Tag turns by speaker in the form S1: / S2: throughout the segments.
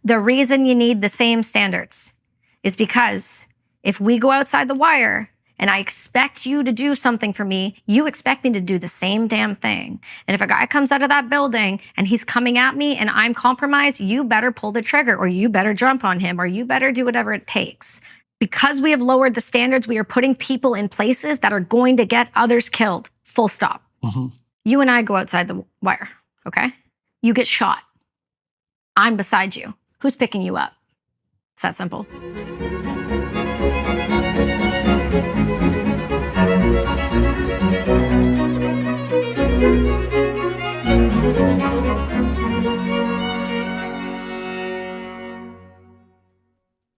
S1: The reason you need the same standards is because if we go outside the wire and I expect you to do something for me, you expect me to do the same damn thing. And if a guy comes out of that building and he's coming at me and I'm compromised, you better pull the trigger, or you better jump on him, or you better do whatever it takes. Because we have lowered the standards, we are putting people in places that are going to get others killed. Full stop.
S2: Mm-hmm.
S1: You and I go outside the wire, okay? You get shot. I'm beside you. Who's picking you up? It's that simple.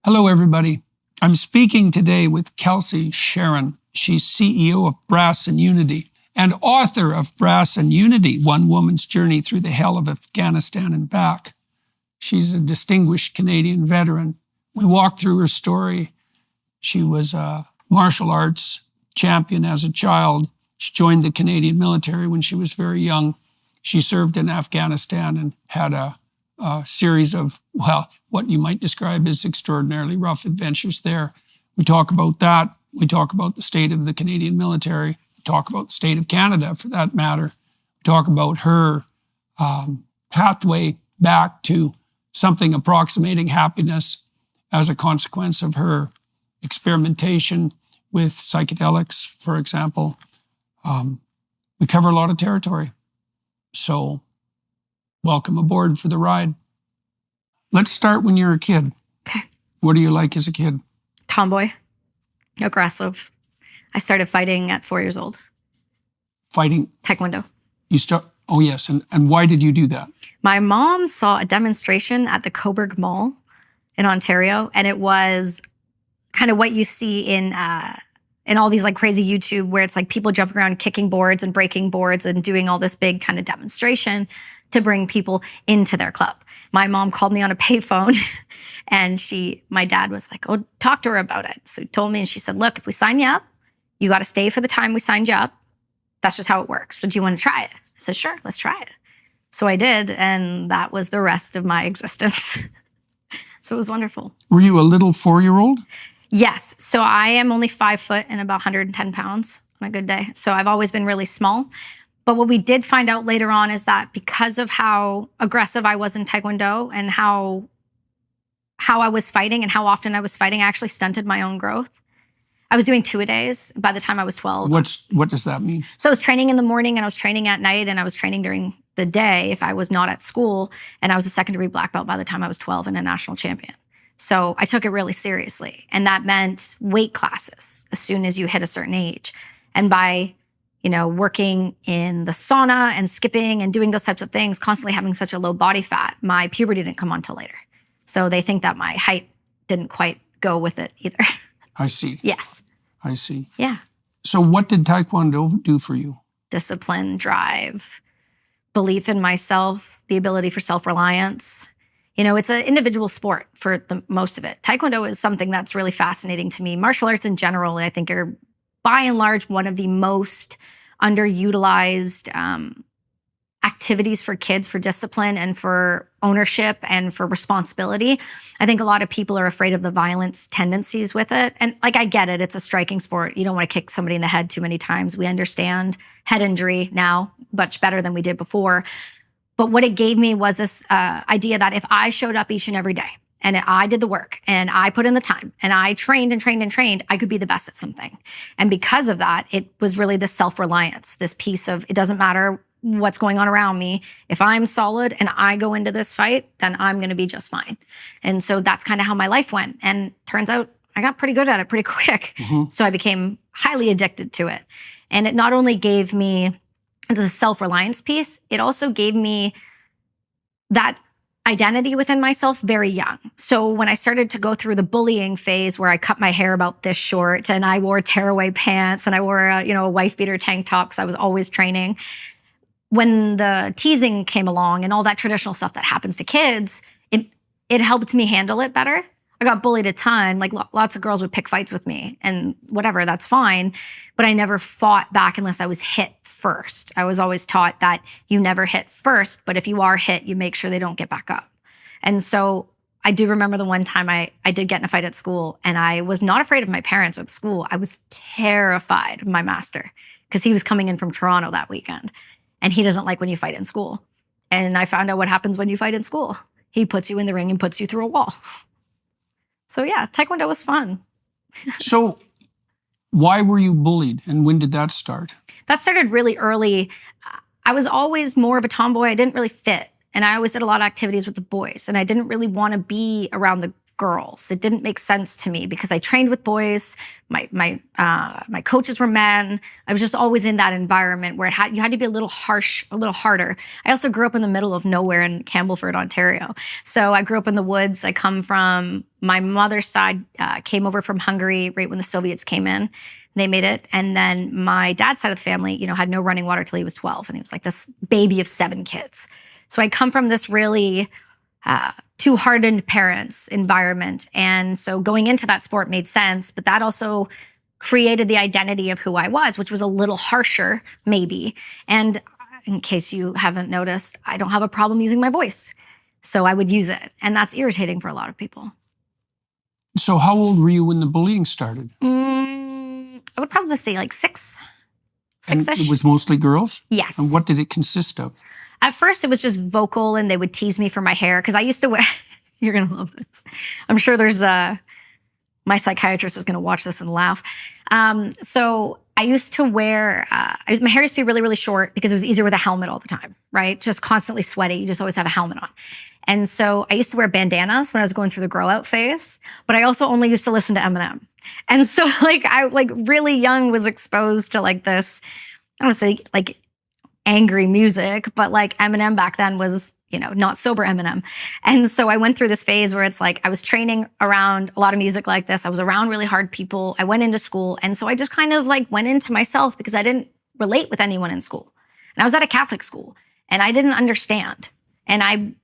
S2: Hello, everybody. I'm speaking today with Kelsi Sheren. She's CEO of Brass and Unity and author of Brass and Unity, One Woman's Journey Through the Hell of Afghanistan and Back. She's a distinguished Canadian veteran. We walked through her story. She was a martial arts champion as a child. She joined the Canadian military when she was very young. She served in Afghanistan and had a series of, well, what you might describe as extraordinarily rough adventures there. We talk about that. We talk about the state of the Canadian military. We talk about the state of Canada, for that matter. We talk about her pathway back to something approximating happiness as a consequence of her experimentation with psychedelics, for example. We cover a lot of territory. So welcome aboard for the ride. Let's start when you're a kid.
S1: Okay.
S2: What are you like as a kid?
S1: Tomboy. Aggressive. I started fighting at 4 years old.
S2: Fighting?
S1: Taekwondo.
S2: Oh, yes. And why did you do that?
S1: My mom saw a demonstration at the Coburg Mall in Ontario, and it was kind of what you see in all these like crazy YouTube, where it's like people jumping around, kicking boards and breaking boards and doing all this big kind of demonstration to bring people into their club. My mom called me on a payphone and my dad was like, oh, talk to her about it. So he told me, and she said, look, if we sign you up, you got to stay for the time we signed you up. That's just how it works. So do you want to try it? I said, sure, let's try it. So I did, and that was the rest of my existence. So it was wonderful.
S2: Were you a little 4-year-old?
S1: Yes. So I am only 5 foot and about 110 pounds on a good day. So I've always been really small. But what we did find out later on is that because of how aggressive I was in Taekwondo and how I was fighting and how often I was fighting, I actually stunted my own growth. I was doing 2-a-days by the time I was 12.
S2: What does that mean?
S1: So I was training in the morning and I was training at night and I was training during the day if I was not at school. And I was a second-degree black belt by the time I was 12 and a national champion. So I took it really seriously. And that meant weight classes as soon as you hit a certain age. And by working in the sauna and skipping and doing those types of things, constantly having such a low body fat, my puberty didn't come on till later. So they think that my height didn't quite go with it either.
S2: I see.
S1: Yes.
S2: I see.
S1: Yeah.
S2: So what did Taekwondo do for you?
S1: Discipline, drive, belief in myself, the ability for self-reliance. It's an individual sport for the most of it. Taekwondo is something that's really fascinating to me. Martial arts in general, I think, are by and large one of the most underutilized activities for kids, for discipline and for ownership and for responsibility. I think a lot of people are afraid of the violence tendencies with it. And I get it. It's a striking sport. You don't want to kick somebody in the head too many times. We understand head injury now much better than we did before. But what it gave me was this idea that if I showed up each and every day and I did the work and I put in the time and I trained and trained and trained, I could be the best at something. And because of that, it was really this self-reliance, this piece of it doesn't matter what's going on around me. If I'm solid and I go into this fight, then I'm going to be just fine. And so that's kind of how my life went. And turns out I got pretty good at it pretty quick. Mm-hmm. So I became highly addicted to it. And it not only gave me the self-reliance piece, it also gave me that identity within myself very young. So when I started to go through the bullying phase where I cut my hair about this short and I wore tearaway pants and I wore a wife beater tank top because I was always training. When the teasing came along and all that traditional stuff that happens to kids, it helped me handle it better. I got bullied a ton. Lots of girls would pick fights with me and whatever, that's fine. But I never fought back unless I was hit first. I was always taught that you never hit first, but if you are hit, you make sure they don't get back up. And so I do remember the one time I did get in a fight at school, and I was not afraid of my parents or the school. I was terrified of my master because he was coming in from Toronto that weekend, and he doesn't like when you fight in school. And I found out what happens when you fight in school. He puts you in the ring and puts you through a wall. So yeah, Taekwondo was fun.
S2: So why were you bullied, and when did that start?
S1: That started really early. I was always more of a tomboy. I didn't really fit. And I always did a lot of activities with the boys. And I didn't really want to be around the girls. It didn't make sense to me because I trained with boys. My coaches were men. I was just always in that environment where you had to be a little harsh, a little harder. I also grew up in the middle of nowhere in Campbellford, Ontario. So I grew up in the woods. I come from, my mother's side came over from Hungary right when the Soviets came in. They made it. And then my dad's side of the family, had no running water till he was 12. And he was like this baby of 7 kids. So I come from this really two hardened parents environment. And so going into that sport made sense, but that also created the identity of who I was, which was a little harsher, maybe. And in case you haven't noticed, I don't have a problem using my voice. So I would use it. And that's irritating for a lot of people.
S2: So how old were you when the bullying started?
S1: I would probably say like 6-ish.
S2: And it was mostly girls?
S1: Yes.
S2: And what did it consist of?
S1: At first, it was just vocal, and they would tease me for my hair because I used to wear. You're gonna love this. I'm sure there's my psychiatrist is gonna watch this and laugh. So I used to wear. My hair used to be really, really short because it was easier with a helmet all the time, right? Just constantly sweaty. You just always have a helmet on. And so I used to wear bandanas when I was going through the grow out phase, but I also only used to listen to Eminem. And so I really young was exposed to this. I don't say angry music, but Eminem back then was, not sober Eminem. And so I went through this phase where it's I was training around a lot of music like this. I was around really hard people. I went into school. And so I just kind of went into myself because I didn't relate with anyone in school. And I was at a Catholic school and I didn't understand. And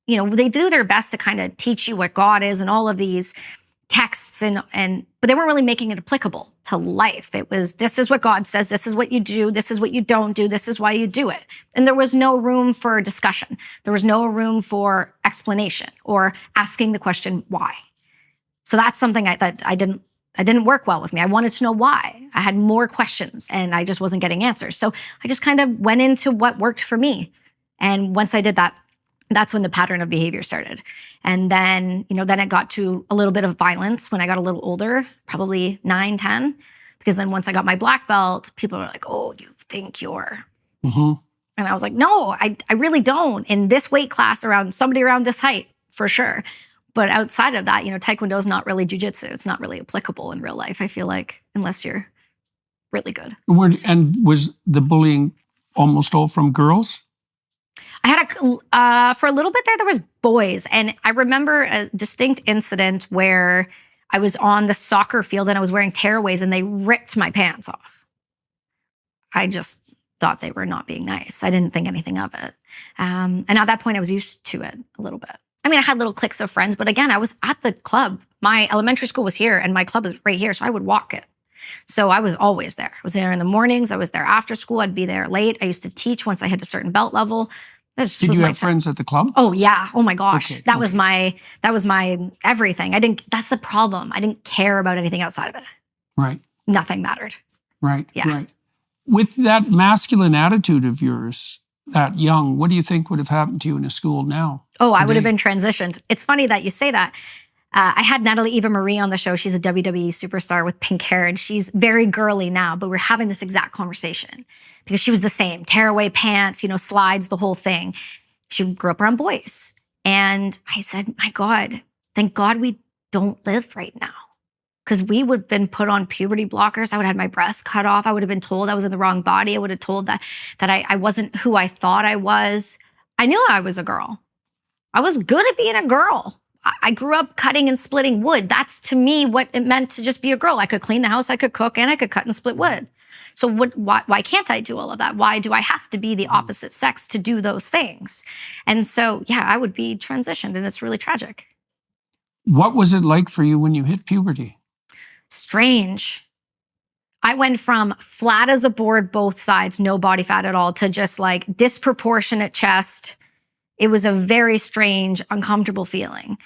S1: they do their best to kind of teach you what God is and all of these texts but they weren't really making it applicable to life. It was, this is what God says, this is what you do, this is what you don't do, this is why you do it. And there was no room for discussion. There was no room for explanation or asking the question, why? So that's something that didn't work well with me. I wanted to know why. I had more questions and I just wasn't getting answers. So I just kind of went into what worked for me. And once I did that, that's when the pattern of behavior started. And then, then it got to a little bit of violence when I got a little older, probably 9, 10. Because then once I got my black belt, people were like, oh, you think you're...
S2: Mm-hmm.
S1: And I was like, no, I really don't. In this weight class, somebody around this height, for sure. But outside of that, Taekwondo is not really jujitsu. It's not really applicable in real life, I feel like, unless you're really good.
S2: And was the bullying almost all from girls?
S1: I had for a little bit there was boys. And I remember a distinct incident where I was on the soccer field and I was wearing tearaways and they ripped my pants off. I just thought they were not being nice. I didn't think anything of it. And at that point I was used to it a little bit. I mean, I had little cliques of friends, but again, I was at the club. My elementary school was here and my club was right here. So I would walk it. So I was always there. I was there in the mornings. I was there after school. I'd be there late. I used to teach once I hit a certain belt level.
S2: Did you have friends at the club?
S1: Oh yeah. Oh my gosh.
S2: Okay,
S1: that was my everything. That's the problem. I didn't care about anything outside of it.
S2: Right.
S1: Nothing mattered.
S2: Right.
S1: Yeah.
S2: Right. With that masculine attitude of yours, that young, what do you think would have happened to you in a school now?
S1: Oh, I would have been transitioned. It's funny that you say that. I had Natalie Eva Marie on the show. She's a WWE superstar with pink hair, and she's very girly now, but we're having this exact conversation because she was the same. Tearaway pants, slides, the whole thing. She grew up around boys. And I said, my God, thank God we don't live right now. Because we would have been put on puberty blockers. I would have had my breasts cut off. I would have been told I was in the wrong body. I would have told that I wasn't who I thought I was. I knew I was a girl. I was good at being a girl. I grew up cutting and splitting wood. That's to me what it meant to just be a girl. I could clean the house, I could cook, and I could cut and split wood. So why can't I do all of that? Why do I have to be the opposite sex to do those things? And so, yeah, I would be transitioned, and it's really tragic.
S2: What was it like for you when you hit puberty?
S1: Strange. I went from flat as a board, both sides, no body fat at all, to just disproportionate chest. It was a very strange, uncomfortable feeling.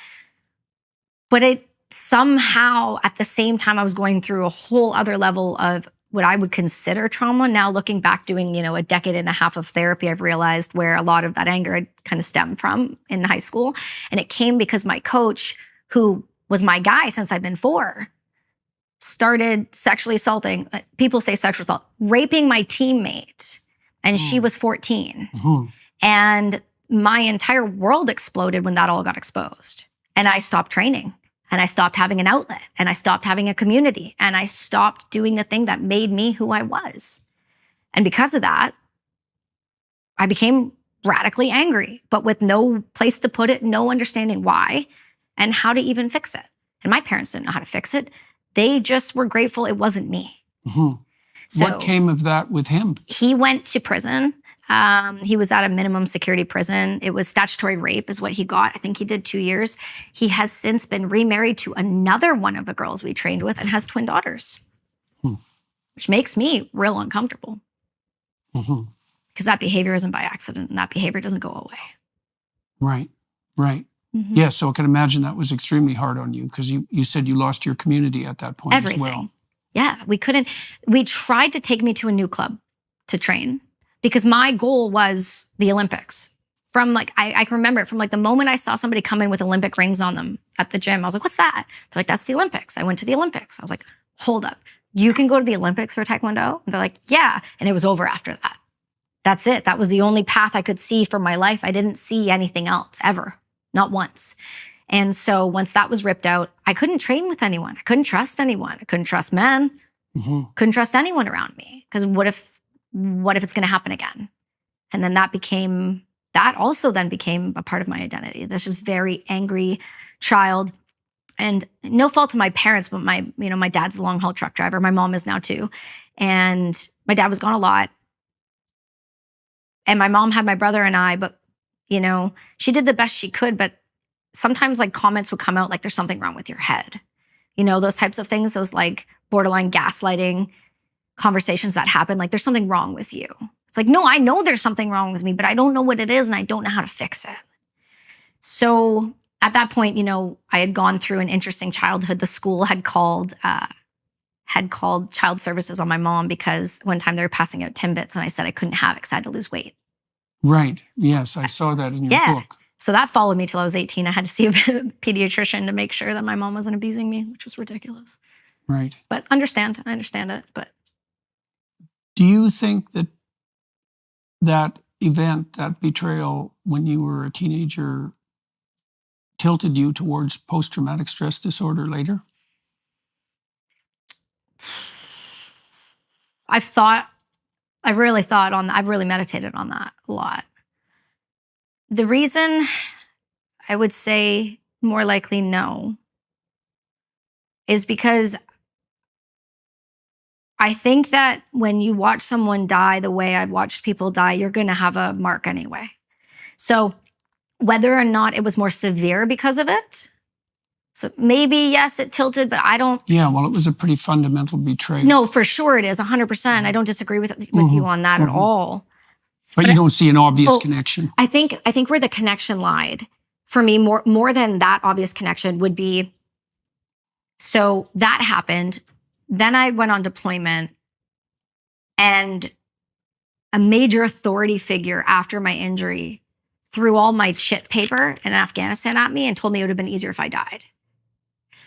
S1: But it somehow, at the same time, I was going through a whole other level of what I would consider trauma. Now looking back, doing, a decade and a half of therapy, I've realized where a lot of that anger had kind of stemmed from in high school. And it came because my coach, who was my guy since I've been 4, started sexually assaulting, people say sexual assault, raping my teammate. And she was 14.
S2: Mm-hmm.
S1: And my entire world exploded when that all got exposed. And I stopped training. And I stopped having an outlet, and I stopped having a community, and I stopped doing the thing that made me who I was. And because of that, I became radically angry, but with no place to put it, no understanding why and how to even fix it. And my parents didn't know how to fix it. They just were grateful it wasn't me.
S2: Mm-hmm.
S1: So
S2: what came of that with him?
S1: He went to prison. He was at a minimum security prison. It was statutory rape is what he got. I think he did 2 years. He has since been remarried to another one of the girls we trained with and has twin daughters, which makes me real uncomfortable because that behavior isn't by accident and that behavior doesn't go away.
S2: Right.
S1: Mm-hmm.
S2: Yeah, so I can imagine that was extremely hard on you because you said you lost your community at that point
S1: Everything.
S2: as well.
S1: Yeah, we tried to take me to a new club to train, because my goal was the Olympics. From I can remember it from the moment I saw somebody come in with Olympic rings on them at the gym. I was like, what's that? They're like, that's the Olympics. I went to the Olympics. I was like, hold up. You can go to the Olympics for Taekwondo? And they're like, yeah. And it was over after that. That's it. That was the only path I could see for my life. I didn't see anything else ever, not once. And so once that was ripped out, I couldn't train with anyone. I couldn't trust anyone. I couldn't trust men. Couldn't trust anyone around me. Because what if it's going to happen again? And then that also then became a part of my identity. This just very angry child, and no fault of my parents, but my dad's a long haul truck driver. My mom is now too. And my dad was gone a lot. And my mom had my brother and I, but she did the best she could. But sometimes comments would come out like, there's something wrong with your head. Those types of things, those borderline gaslighting conversations that happen, there's something wrong with you. It's like, no, I know there's something wrong with me, but I don't know what it is and I don't know how to fix it. So at that point, I had gone through an interesting childhood. The school had called child services on my mom because one time they were passing out Timbits and I said I couldn't have it because I had to lose weight.
S2: Right. Yes, I saw that in your book.
S1: So that followed me till I was 18. I had to see a pediatrician to make sure that my mom wasn't abusing me, which was ridiculous.
S2: Right.
S1: But I understand it. But
S2: do you think that event, that betrayal when you were a teenager, tilted you towards post-traumatic stress disorder later? I've really meditated on that a lot. The reason I would say more likely no is because I think that when you watch someone die the way I've watched people die, you're going to have a mark anyway. So whether or not it was more severe because of it, so maybe, yes, it tilted, but I don't... Yeah, well, it was a pretty fundamental betrayal.
S1: No, for sure it is, 100%. I don't disagree with you on that at all.
S2: But you don't see an obvious connection.
S1: I think where the connection lied, for me, more than that obvious connection would be, so that happened. Then I went on deployment, and a major authority figure after my injury threw all my shit paper in Afghanistan at me and told me it would have been easier if I died.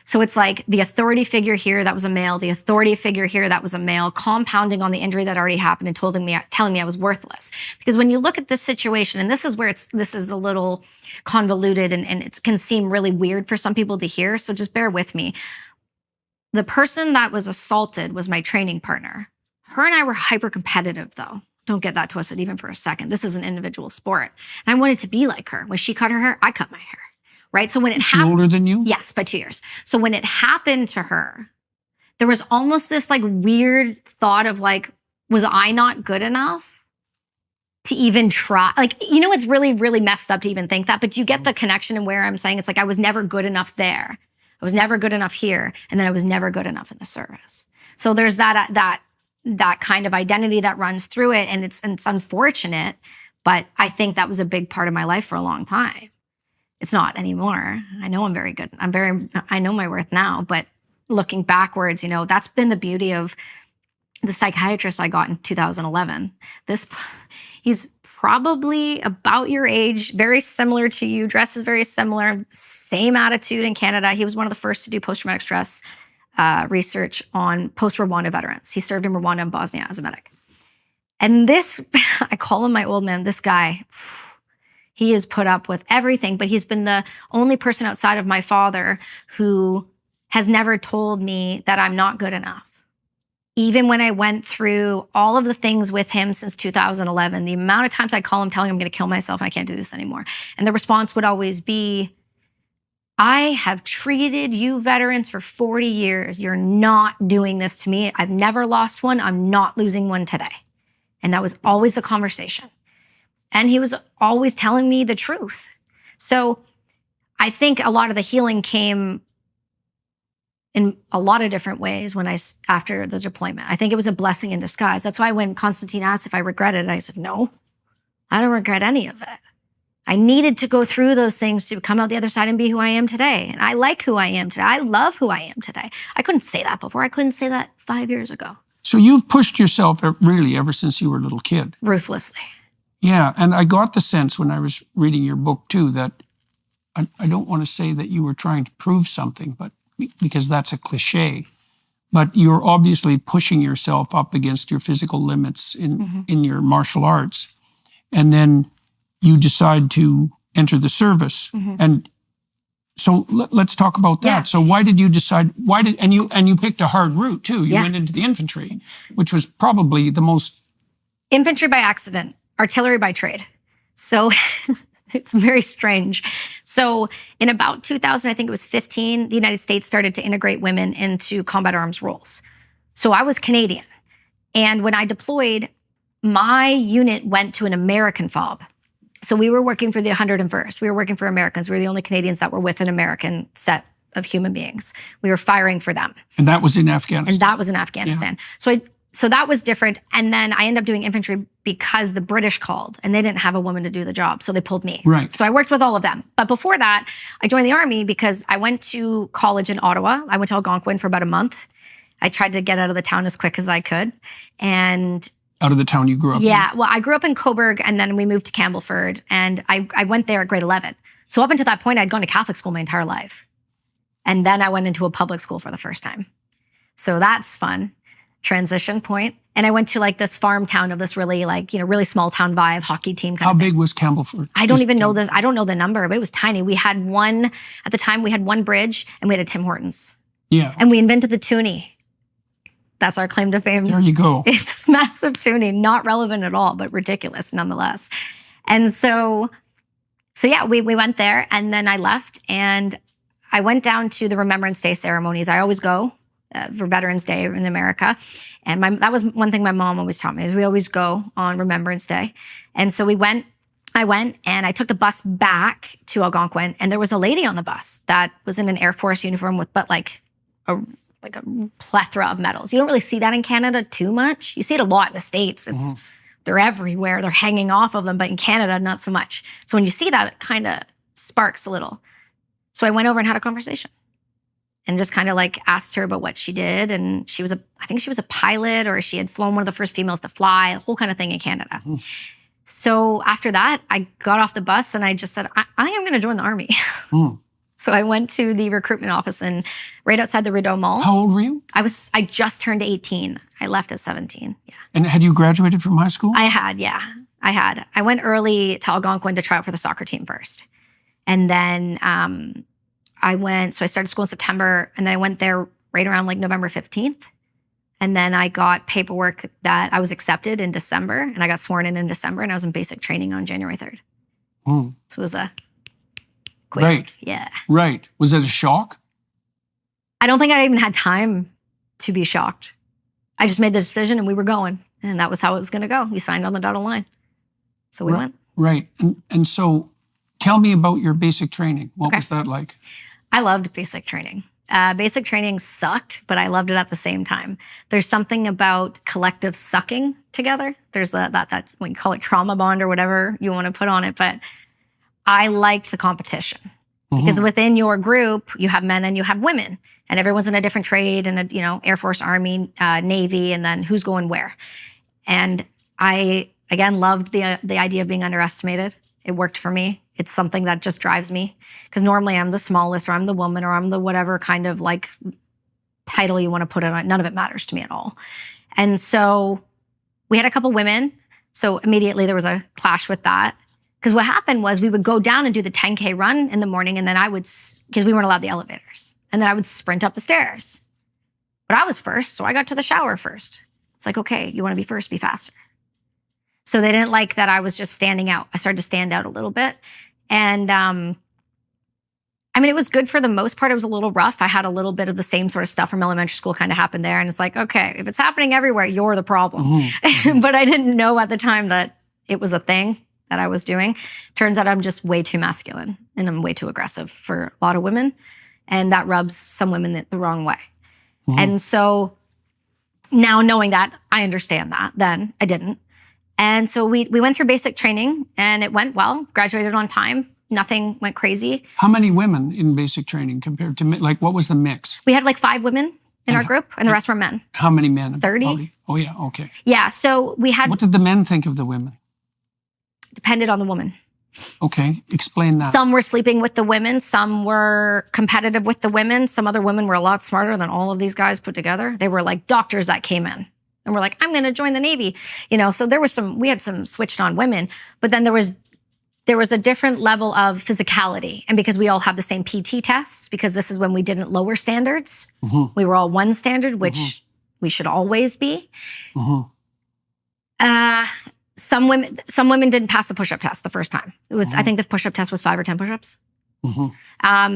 S1: So it's like the authority figure here, that was a male, the authority figure here, that was a male, compounding on the injury that already happened and telling me I was worthless. Because when you look at this situation, and this is where this is a little convoluted and it can seem really weird for some people to hear, so just bear with me. The person that was assaulted was my training partner. Her and I were hyper competitive though. Don't get that twisted even for a second. This is an individual sport. And I wanted to be like her. When she cut her hair, I cut my hair. Right? So when it happened...
S2: older than you?
S1: Yes, by 2 years. So when it happened to her, there was almost this weird thought of was I not good enough to even try? It's really, really messed up to even think that, but you get the connection and where I'm saying it's I was never good enough there. I was never good enough here. And then I was never good enough in the service. So there's that kind of identity that runs through it. And it's unfortunate, but I think that was a big part of my life for a long time. It's not anymore. I know I'm very good. I know my worth now, but looking backwards, that's been the beauty of the psychiatrist I got in 2011. He's probably about your age, very similar to you, dresses very similar, same attitude in Canada. He was one of the first to do post-traumatic stress research on post-Rwanda veterans. He served in Rwanda and Bosnia as a medic. And this, I call him my old man, this guy, he has put up with everything, but he's been the only person outside of my father who has never told me that I'm not good enough. Even when I went through all of the things with him since 2011, the amount of times I call him telling him I'm going to kill myself, I can't do this anymore. And the response would always be, I have treated you veterans for 40 years. You're not doing this to me. I've never lost one. I'm not losing one today. And that was always the conversation. And he was always telling me the truth. So I think a lot of the healing came in a lot of different ways after the deployment. I think it was a blessing in disguise. That's why when Constantine asked if I regretted it, I said, no, I don't regret any of it. I needed to go through those things to come out the other side and be who I am today. And I like who I am today. I love who I am today. I couldn't say that before. I couldn't say that 5 years ago.
S2: So you've pushed yourself really ever since you were a little kid.
S1: Ruthlessly.
S2: Yeah, and I got the sense when I was reading your book too that I don't want to say that you were trying to prove something, but because that's a cliche, but you're obviously pushing yourself up against your physical limits in your martial arts. And then you decide to enter the service. And so let's talk about that.
S1: Yeah.
S2: So why did you decide, and you picked a hard route too. You went into the infantry, which was probably the most...
S1: Infantry by accident, artillery by trade. So it's very strange. So in about 2000, I think it was 15, the United States started to integrate women into combat arms roles. So I was Canadian. And when I deployed, my unit went to an American FOB. So we were working for the 101st. We were working for Americans. We were the only Canadians that were with an American set of human beings. We were firing for them.
S2: And that was in Afghanistan.
S1: And that was in Afghanistan. Yeah. So that was different. And then I ended up doing infantry because the British called and they didn't have a woman to do the job. So they pulled me.
S2: Right.
S1: So I worked with all of them. But before that, I joined the Army because I went to college in Ottawa. I went to Algonquin for about a month. I tried to get out of the town as quick as I could. And
S2: out of the town you grew up in?
S1: Yeah, well, I grew up in Cobourg and then we moved to Campbellford and I went there at grade 11. So up until that point, I'd gone to Catholic school my entire life. And then I went into a public school for the first time. So that's fun. Transition point. And I went to like this farm town of this really really small town vibe, hockey team kind of thing.
S2: How big was Campbellford?
S1: I don't even know this. I don't know the number, but it was tiny. We had at the time we had one bridge and we had a Tim Hortons.
S2: Yeah.
S1: And we invented the toonie. That's our claim to fame.
S2: There you go.
S1: It's massive tuning, not relevant at all, but ridiculous nonetheless. And so yeah, we went there and then I left and I went down to the Remembrance Day ceremonies. I always go for Veterans Day in America. And that was one thing my mom always taught me is we always go on Remembrance Day. And so I went and I took the bus back to Algonquin and there was a lady on the bus that was in an Air Force uniform with like a plethora of medals. You don't really see that in Canada too much. You see it a lot in the States. They're everywhere. They're hanging off of them. But in Canada, not so much. So when you see that, it kind of sparks a little. So I went over and had a conversation and just kind of like asked her about what she did. And I think she was a pilot or she had flown one of the first females to fly, a whole kind of thing in Canada. So after that, I got off the bus and I just said, I think I'm going to join the Army. So I went to the recruitment office and right outside the Rideau Mall.
S2: How old were you?
S1: I just turned 18. I left at 17. Yeah.
S2: And had you graduated from high school?
S1: I had, yeah. I had. I went early to Algonquin to try out for the soccer team first. And then I started school in September and then I went there right around like November 15th. And then I got paperwork that I was accepted in December and I got sworn in December and I was in basic training on January 3rd. So it was a quick.
S2: Right.
S1: Yeah.
S2: Right. Was it a shock?
S1: I don't think I even had time to be shocked. I just made the decision and we were going. And that was how it was going to go. We signed on the dotted line. So we went.
S2: Right. And so tell me about your basic training. What was that like?
S1: I loved basic training. Basic training sucked, but I loved it at the same time. There's something about collective sucking together. There's that we call it trauma bond or whatever you want to put on it. But I liked the competition. Because within your group, you have men and you have women, and everyone's in a different trade, and Air Force, Army, Navy, and then who's going where. And I again loved the idea of being underestimated. It worked for me. It's something that just drives me, because normally I'm the smallest, or I'm the woman, or I'm the whatever kind of like title you want to put it on. None of it matters to me at all. And so we had a couple women, so immediately there was a clash with that. Because what happened was we would go down and do the 10K run in the morning, and then I would, because we weren't allowed the elevators, and then I would sprint up the stairs. But I was first, so I got to the shower first. It's like, okay, you want to be first, be faster. So they didn't like that I was just standing out. I started to stand out a little bit. And it was good for the most part. It was a little rough. I had a little bit of the same sort of stuff from elementary school kind of happened there. And it's like, okay, if it's happening everywhere, you're the problem. But I didn't know at the time that it was a thing that I was doing. Turns out I'm just way too masculine, and I'm way too aggressive for a lot of women. And that rubs some women the wrong way. And so now knowing that, I understand that. Then I didn't. And so we went through basic training, and it went well, graduated on time. Nothing went crazy.
S2: How many women in basic training compared to, like, what was the mix?
S1: We had like 5 women in our group, and the rest were men.
S2: How many men?
S1: 30.
S2: Oh, yeah, okay.
S1: Yeah, so we had...
S2: What did the men think of the women?
S1: Depended on the woman.
S2: Okay, explain that.
S1: Some were sleeping with the women. Some were competitive with the women. Some other women were a lot smarter than all of these guys put together. They were like doctors that came in and were like, I'm going to join the Navy. So there was we had some switched on women, but then there was a different level of physicality. And because we all have the same PT tests, because this is when we didn't lower standards, we were all one standard, which we should always be. Some women didn't pass the push-up test the first time. It was, I think the push-up test was 5 or 10 push-ups.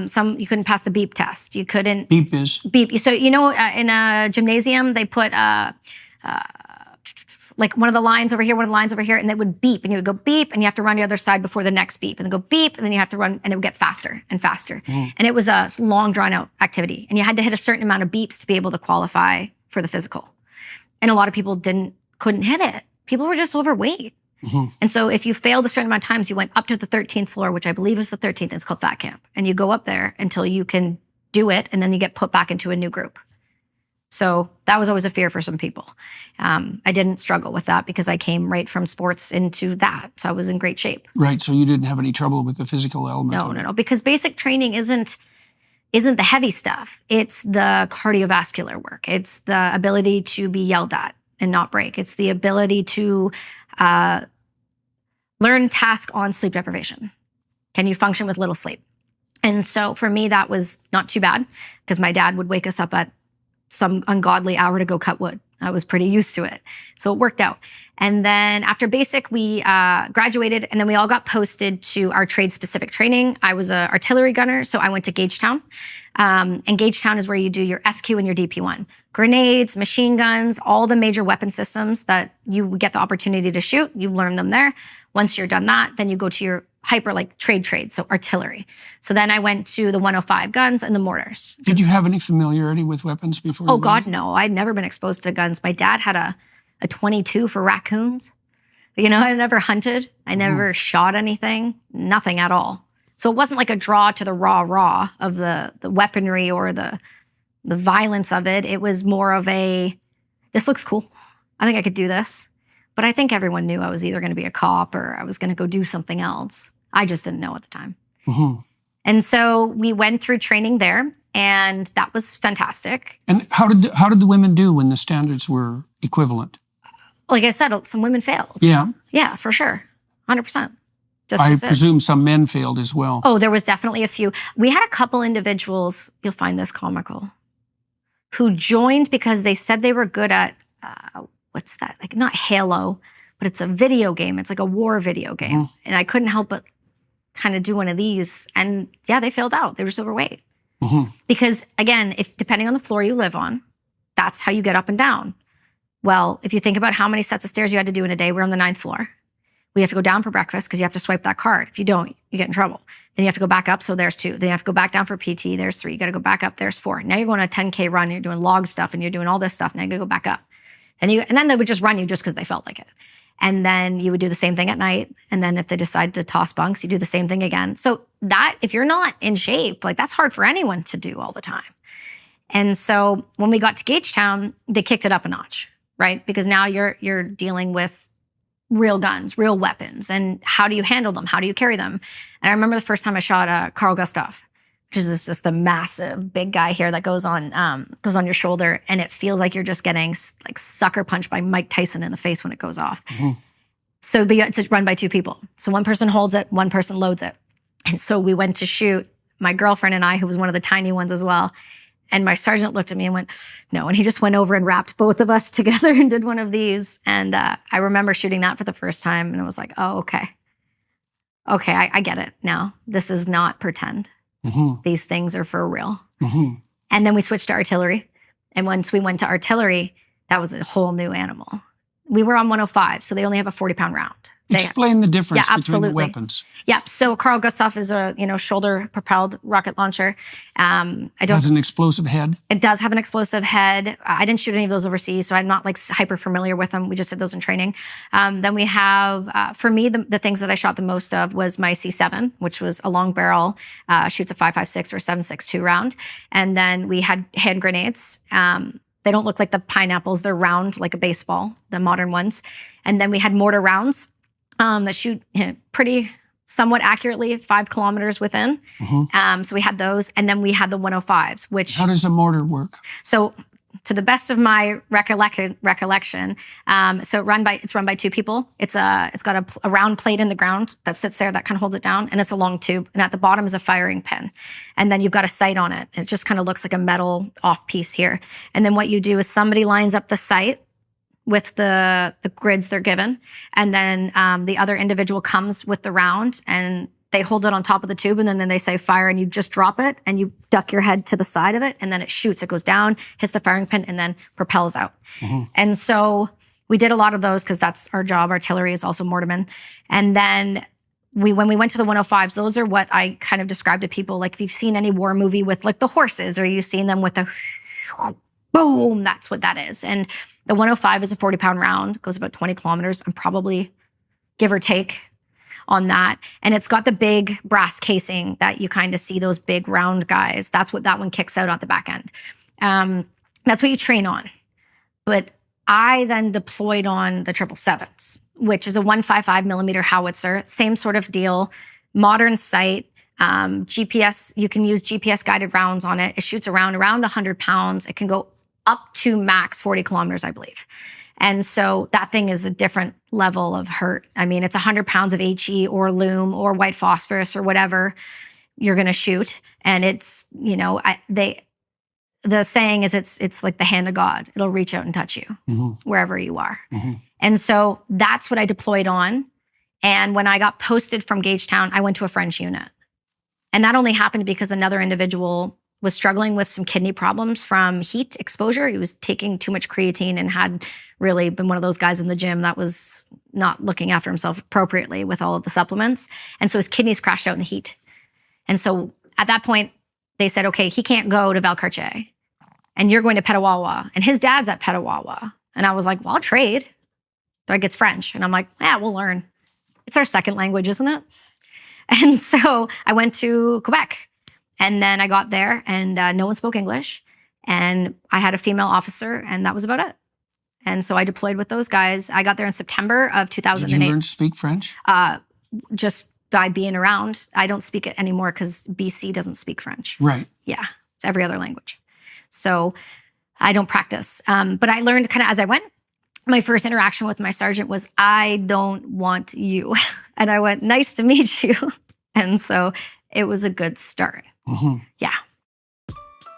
S1: Some, you couldn't pass the beep test. You couldn't.
S2: Beep is?
S1: Beep. So, in a gymnasium, they put like one of the lines over here, one of the lines over here, and they would beep, and you would go beep, and you have to run the other side before the next beep, and then go beep, and then you have to run, and it would get faster and faster. And it was a long, drawn-out activity, and you had to hit a certain amount of beeps to be able to qualify for the physical. And a lot of people couldn't hit it. People were just overweight. And so if you failed a certain amount of times, you went up to the 13th floor, which I believe is the 13th, and it's called Fat Camp. And you go up there until you can do it, and then you get put back into a new group. So that was always a fear for some people. I didn't struggle with that because I came right from sports into that. So I was in great shape.
S2: Right, so you didn't have any trouble with the physical element?
S1: No, because basic training isn't the heavy stuff. It's the cardiovascular work. It's the ability to be yelled at and not break. It's the ability to learn task on sleep deprivation. Can you function with little sleep? And so for me, that was not too bad, because my dad would wake us up at some ungodly hour to go cut wood. I was pretty used to it. So it worked out. And then after basic, we graduated, and then we all got posted to our trade-specific training. I was an artillery gunner, so I went to Gagetown. And Gagetown is where you do your SQ and your DP1. Grenades, machine guns, all the major weapon systems that you get the opportunity to shoot, you learn them there. Once you're done that, then you go to your hyper, like trade, so artillery. So then I went to the 105 guns and the mortars.
S2: Did you have any familiarity with weapons before?
S1: Oh God, no. I'd never been exposed to guns. My dad had a 22 for raccoons. I never hunted. I never shot anything, nothing at all. So it wasn't like a draw to the raw of the weaponry or the violence of it. It was more of this looks cool. I think I could do this. But I think everyone knew I was either going to be a cop or I was going to go do something else. I just didn't know at the time. And so we went through training there, and that was fantastic.
S2: And how did the women do when the standards were equivalent?
S1: Like I said, some women failed.
S2: Yeah.
S1: Yeah, for sure. 100%.
S2: I presume some men failed as well.
S1: Oh, there was definitely a few. We had a couple individuals, you'll find this comical, who joined because they said they were good at, what's that? Like, not Halo, but it's a video game. It's like a war video game. And I couldn't help but kind of do one of these. And yeah, they failed out. They were just overweight. Because again, depending on the floor you live on, that's how you get up and down. Well, if you think about how many sets of stairs you had to do in a day, we're on the 9th floor. We have to go down for breakfast because you have to swipe that card. If you don't, you get in trouble. Then you have to go back up, so there's 2. Then you have to go back down for PT, there's 3. You got to go back up, there's 4. Now you're going on a 10K run, you're doing log stuff, and you're doing all this stuff. Now you got to go back up. And then they would just run you just because they felt like it. And then you would do the same thing at night. And then if they decide to toss bunks, you do the same thing again. So that, if you're not in shape, like that's hard for anyone to do all the time. And so when we got to Gagetown, they kicked it up a notch, right? Because now you're dealing with real guns, real weapons, and how do you handle them? How do you carry them? And I remember the first time I shot Carl Gustaf, which is just the massive big guy here that goes on your shoulder, and it feels like you're just getting like sucker punched by Mike Tyson in the face when it goes off. So it's run by two people. So one person holds it, one person loads it. And so we went to shoot, my girlfriend and I, who was one of the tiny ones as well. And my sergeant looked at me and went, no. And he just went over and wrapped both of us together and did one of these. And I remember shooting that for the first time. And it was like, oh, okay. Okay, I get it now. This is not pretend. These things are for real. And then we switched to artillery. And once we went to artillery, that was a whole new animal. We were on 105, so they only have a 40-pound round.
S2: Explain the difference between the weapons.
S1: Yeah, so Carl Gustaf is a shoulder-propelled rocket launcher.
S2: It has an explosive head.
S1: It does have an explosive head. I didn't shoot any of those overseas, so I'm not like hyper familiar with them. We just did those in training. Then we have, for me, the things that I shot the most of was my C7, which was a long barrel, shoots a 5.56 or 7.62 round. And then we had hand grenades. They don't look like the pineapples. They're round like a baseball, the modern ones. And then we had mortar rounds. That shoot pretty somewhat accurately 5 kilometers within. So we had those, and then we had the 105s, which...
S2: How does a mortar work?
S1: So to the best of my recollection, so it's run by two people. It's got a round plate in the ground that sits there that kind of holds it down, and it's a long tube, and at the bottom is a firing pin. And then you've got a sight on it. It just kind of looks like a metal off piece here. And then what you do is somebody lines up the sight with the grids they're given. And then the other individual comes with the round and they hold it on top of the tube, and then they say fire, and you just drop it and you duck your head to the side of it, and then it shoots. It goes down, hits the firing pin, and then propels out. And so we did a lot of those because that's our job. Artillery is also mortarman. And then when we went to the 105s, those are what I kind of describe to people. Like if you've seen any war movie with like the horses, or you've seen them with the boom, that's what that is. And the 105 is a 40-pound round, goes about 20 kilometers. I'm probably, give or take, on that. And it's got the big brass casing that you kind of see, those big round guys. That's what that one kicks out at the back end. That's what you train on. But I then deployed on the 777s, which is a 155 millimeter howitzer, same sort of deal, modern sight. GPS, you can use GPS guided rounds on it. It shoots around 100 pounds. It can go up to max 40 kilometers, I believe. And so that thing is a different level of hurt. I mean, it's 100 pounds of HE or loom or white phosphorus or whatever you're going to shoot. And it's, the saying is it's like the hand of God. It'll reach out and touch you wherever you are. And so that's what I deployed on. And when I got posted from Gagetown, I went to a French unit. And that only happened because another individual was struggling with some kidney problems from heat exposure. He was taking too much creatine and had really been one of those guys in the gym that was not looking after himself appropriately with all of the supplements. And so his kidneys crashed out in the heat. And so at that point, they said, okay, he can't go to Valcartier. And you're going to Petawawa. And his dad's at Petawawa. And I was like, well, I'll trade. So I gets French. And I'm like, yeah, we'll learn. It's our second language, isn't it? And so I went to Quebec. And then I got there and no one spoke English. And I had a female officer and that was about it. And so I deployed with those guys. I got there in September of 2008.
S2: Did you learn to speak French?
S1: Just by being around. I don't speak it anymore because BC doesn't speak French.
S2: Right.
S1: Yeah, it's every other language. So I don't practice. But I learned kind of as I went. My first interaction with my sergeant was, I don't want you. And I went, nice to meet you. And so it was a good start. Yeah.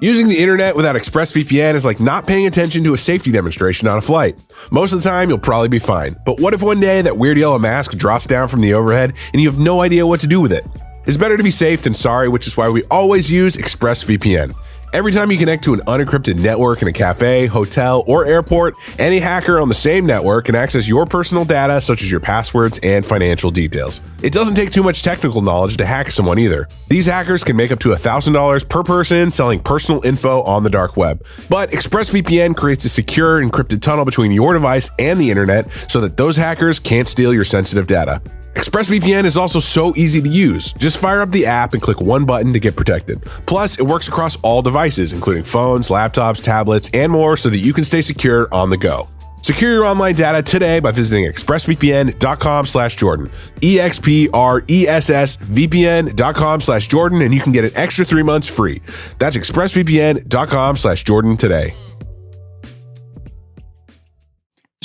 S3: Using the internet without ExpressVPN is like not paying attention to a safety demonstration on a flight. Most of the time, you'll probably be fine. But what if one day that weird yellow mask drops down from the overhead and you have no idea what to do with it? It's better to be safe than sorry, which is why we always use ExpressVPN. Every time you connect to an unencrypted network in a cafe, hotel, or airport, any hacker on the same network can access your personal data, such as your passwords and financial details. It doesn't take too much technical knowledge to hack someone either. These hackers can make up to $1,000 per person selling personal info on the dark web. But ExpressVPN creates a secure, encrypted tunnel between your device and the internet so that those hackers can't steal your sensitive data. ExpressVPN is also so easy to use. Just fire up the app and click one button to get protected. Plus, it works across all devices, including phones, laptops, tablets, and more, so that you can stay secure on the go. Secure your online data today by visiting expressvpn.com/Jordan. EXPRESSVPN.com/Jordan, and you can get an extra 3 months free. That's expressvpn.com/Jordan today.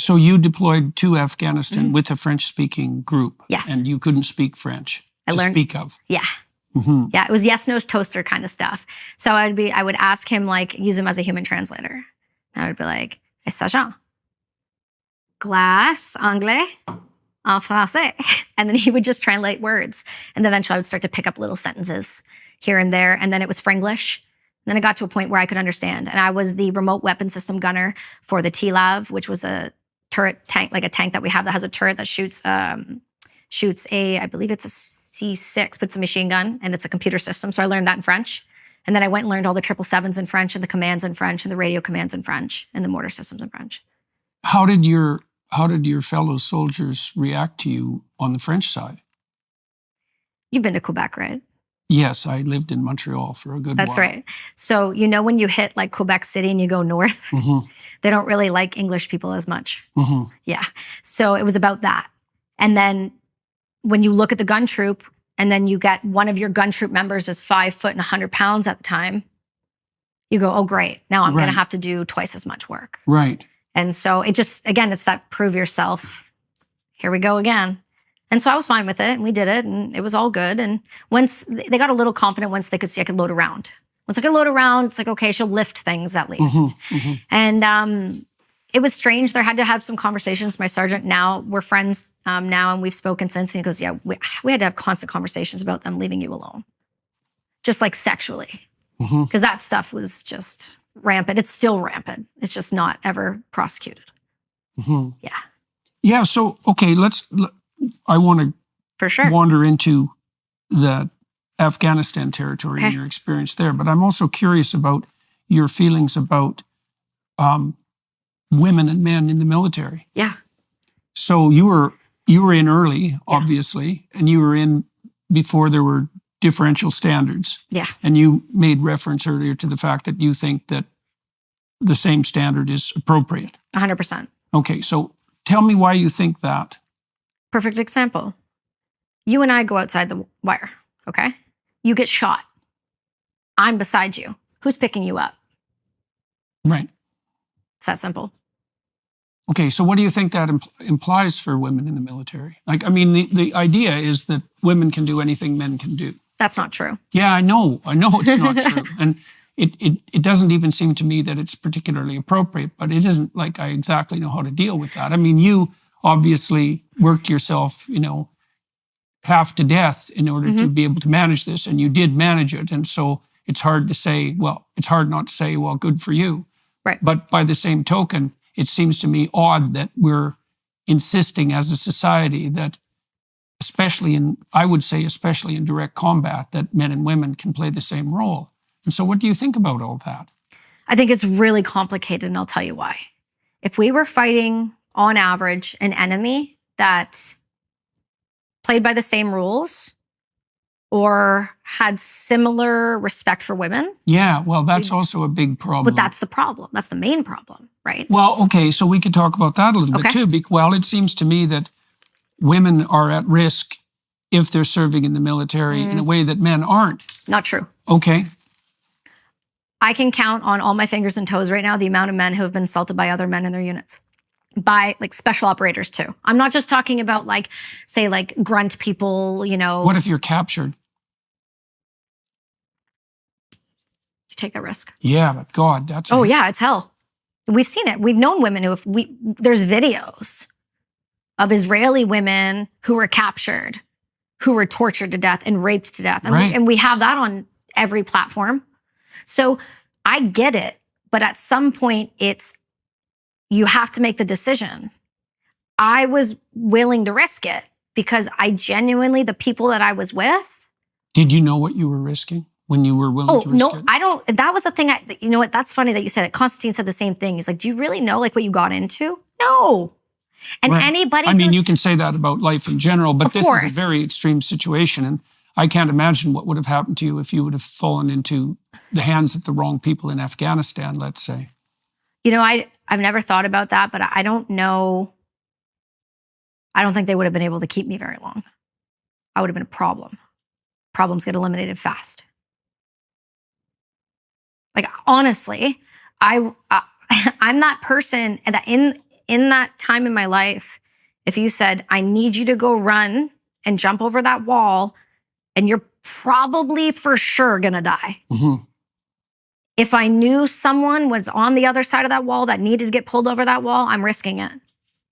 S2: So you deployed to Afghanistan with a French-speaking group.
S1: Yes.
S2: And you couldn't speak French
S1: I learned,
S2: speak of.
S1: Yeah. Yeah, it was yes, no, toaster kind of stuff. So I would ask him, like, use him as a human translator. I would be like, "Et s'agent? Glace, anglais, en français." And then he would just translate words. And then eventually I would start to pick up little sentences here and there. And then it was Frenglish. And then it got to a point where I could understand. And I was the remote weapon system gunner for the TLAV, which was a turret tank, like a tank that we have that has a turret that shoots I believe it's a C6, but it's a machine gun and it's a computer system. So I learned that in French. And then I went and learned all the 777s in French and the commands in French and the radio commands in French and the mortar systems in French.
S2: How did your fellow soldiers react to you on the French side?
S1: You've been to Quebec, right?
S2: Yes, I lived in Montreal for a good while.
S1: That's right. So, when you hit like Quebec City and you go north, they don't really like English people as much. Yeah. So it was about that. And then when you look at the gun troop and then you get one of your gun troop members is 5 foot and 100 pounds at the time, you go, oh, great. Now I'm going to have to do twice as much work.
S2: Right.
S1: And so it just, again, it's that prove yourself. Here we go again. And so I was fine with it, and we did it, and it was all good. And once they got a little confident, once they could see I could load around. Once I could load around, it's like, okay, she'll lift things at least. And it was strange. There had to have some conversations. My sergeant now, we're friends now, and we've spoken since. And he goes, yeah, we had to have constant conversations about them leaving you alone. Just like sexually. Because that stuff was just rampant. It's still rampant. It's just not ever prosecuted. Yeah.
S2: Yeah, so, okay, I want to
S1: for sure
S2: wander into the Afghanistan territory and your experience there, but I'm also curious about your feelings about women and men in the military.
S1: Yeah.
S2: So you were in early, obviously, and you were in before there were differential standards.
S1: Yeah.
S2: And you made reference earlier to the fact that you think that the same standard is appropriate.
S1: 100%.
S2: Okay, so tell me why you think that.
S1: Perfect example. You and I go outside the wire, okay? You get shot. I'm beside you. Who's picking you up?
S2: Right.
S1: It's that simple.
S2: Okay, so what do you think that implies for women in the military? Like, I mean, the idea is that women can do anything men can do.
S1: That's not true.
S2: Yeah, I know it's not true. And it doesn't even seem to me that it's particularly appropriate, but it isn't like I exactly know how to deal with that. I mean, you obviously worked yourself, half to death in order to be able to manage this, and you did manage it. And so it's hard not to say, well, good for you.
S1: Right.
S2: But by the same token, it seems to me odd that we're insisting as a society that, especially in direct combat, that men and women can play the same role. And so what do you think about all that?
S1: I think it's really complicated, and I'll tell you why. If we were fighting, on average, an enemy that played by the same rules or had similar respect for women.
S2: Yeah, well, that's also a big problem.
S1: But that's the problem. That's the main problem, right?
S2: Well, okay, so we could talk about that a little bit too. Well, it seems to me that women are at risk if they're serving in the military in a way that men aren't.
S1: Not true.
S2: Okay.
S1: I can count on all my fingers and toes right now the amount of men who have been assaulted by other men in their units. By like special operators too. I'm not just talking about like, say like grunt people,
S2: What if you're captured?
S1: You take that risk.
S2: Yeah, but God, that's...
S1: Oh yeah, it's hell. We've seen it. We've known women who there's videos of Israeli women who were captured, who were tortured to death and raped to death. And,
S2: right.
S1: and we have that on every platform. So I get it, but at some point you have to make the decision. I was willing to risk it because I genuinely, the people that I was with.
S2: Did you know what you were risking when you were willing to risk it?
S1: No, I don't. That was the thing. You know what? That's funny that you said it. Constantine said the same thing. He's like, do you really know like what you got into? No. And
S2: right.
S1: anybody.
S2: I mean, you can say that about life in general, but this is a very extreme situation. And I can't imagine what would have happened to you if you would have fallen into the hands of the wrong people in Afghanistan, let's say.
S1: You know, I've never thought about that, but I don't know. I don't think they would have been able to keep me very long. I would have been a problem. Problems get eliminated fast. Like, honestly, I'm that person that in that time in my life, if you said, I need you to go run and jump over that wall, and you're probably for sure gonna die.
S2: Mm-hmm.
S1: If I knew someone was on the other side of that wall that needed to get pulled over that wall, I'm risking it.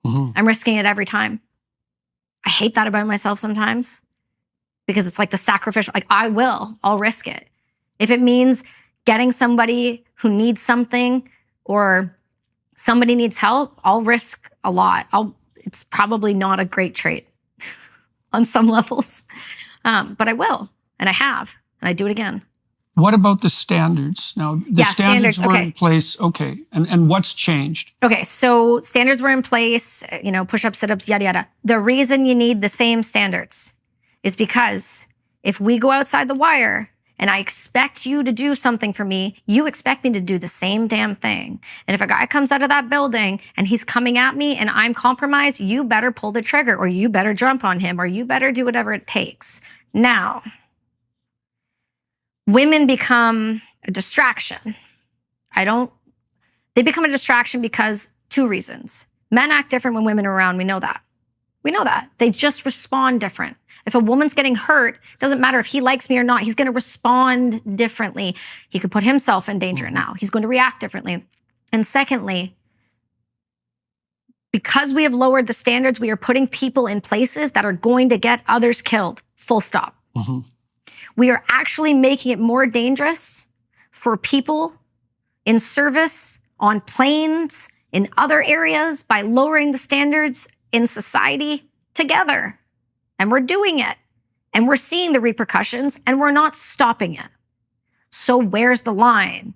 S2: Mm-hmm.
S1: I'm risking it every time. I hate that about myself sometimes because it's like the sacrificial, like I'll risk it. If it means getting somebody who needs something or somebody needs help, I'll risk a lot. It's probably not a great trait on some levels, but I will, and I have, and I do it again.
S2: What about the standards? Now, the standards were in place. Okay. And what's changed?
S1: Okay. So standards were in place, push-ups, sit-ups, yada, yada. The reason you need the same standards is because if we go outside the wire and I expect you to do something for me, you expect me to do the same damn thing. And if a guy comes out of that building and he's coming at me and I'm compromised, you better pull the trigger or you better jump on him or you better do whatever it takes. Now, women become a distraction. They become a distraction because 2 reasons. Men act different when women are around. We know that. They just respond different. If a woman's getting hurt, doesn't matter if he likes me or not, he's going to respond differently. He could put himself in danger now. He's going to react differently. And secondly, because we have lowered the standards, we are putting people in places that are going to get others killed. Full stop.
S2: Mm-hmm.
S1: We are actually making it more dangerous for people in service, on planes, in other areas by lowering the standards in society together. And we're doing it. And we're seeing the repercussions and we're not stopping it. So where's the line?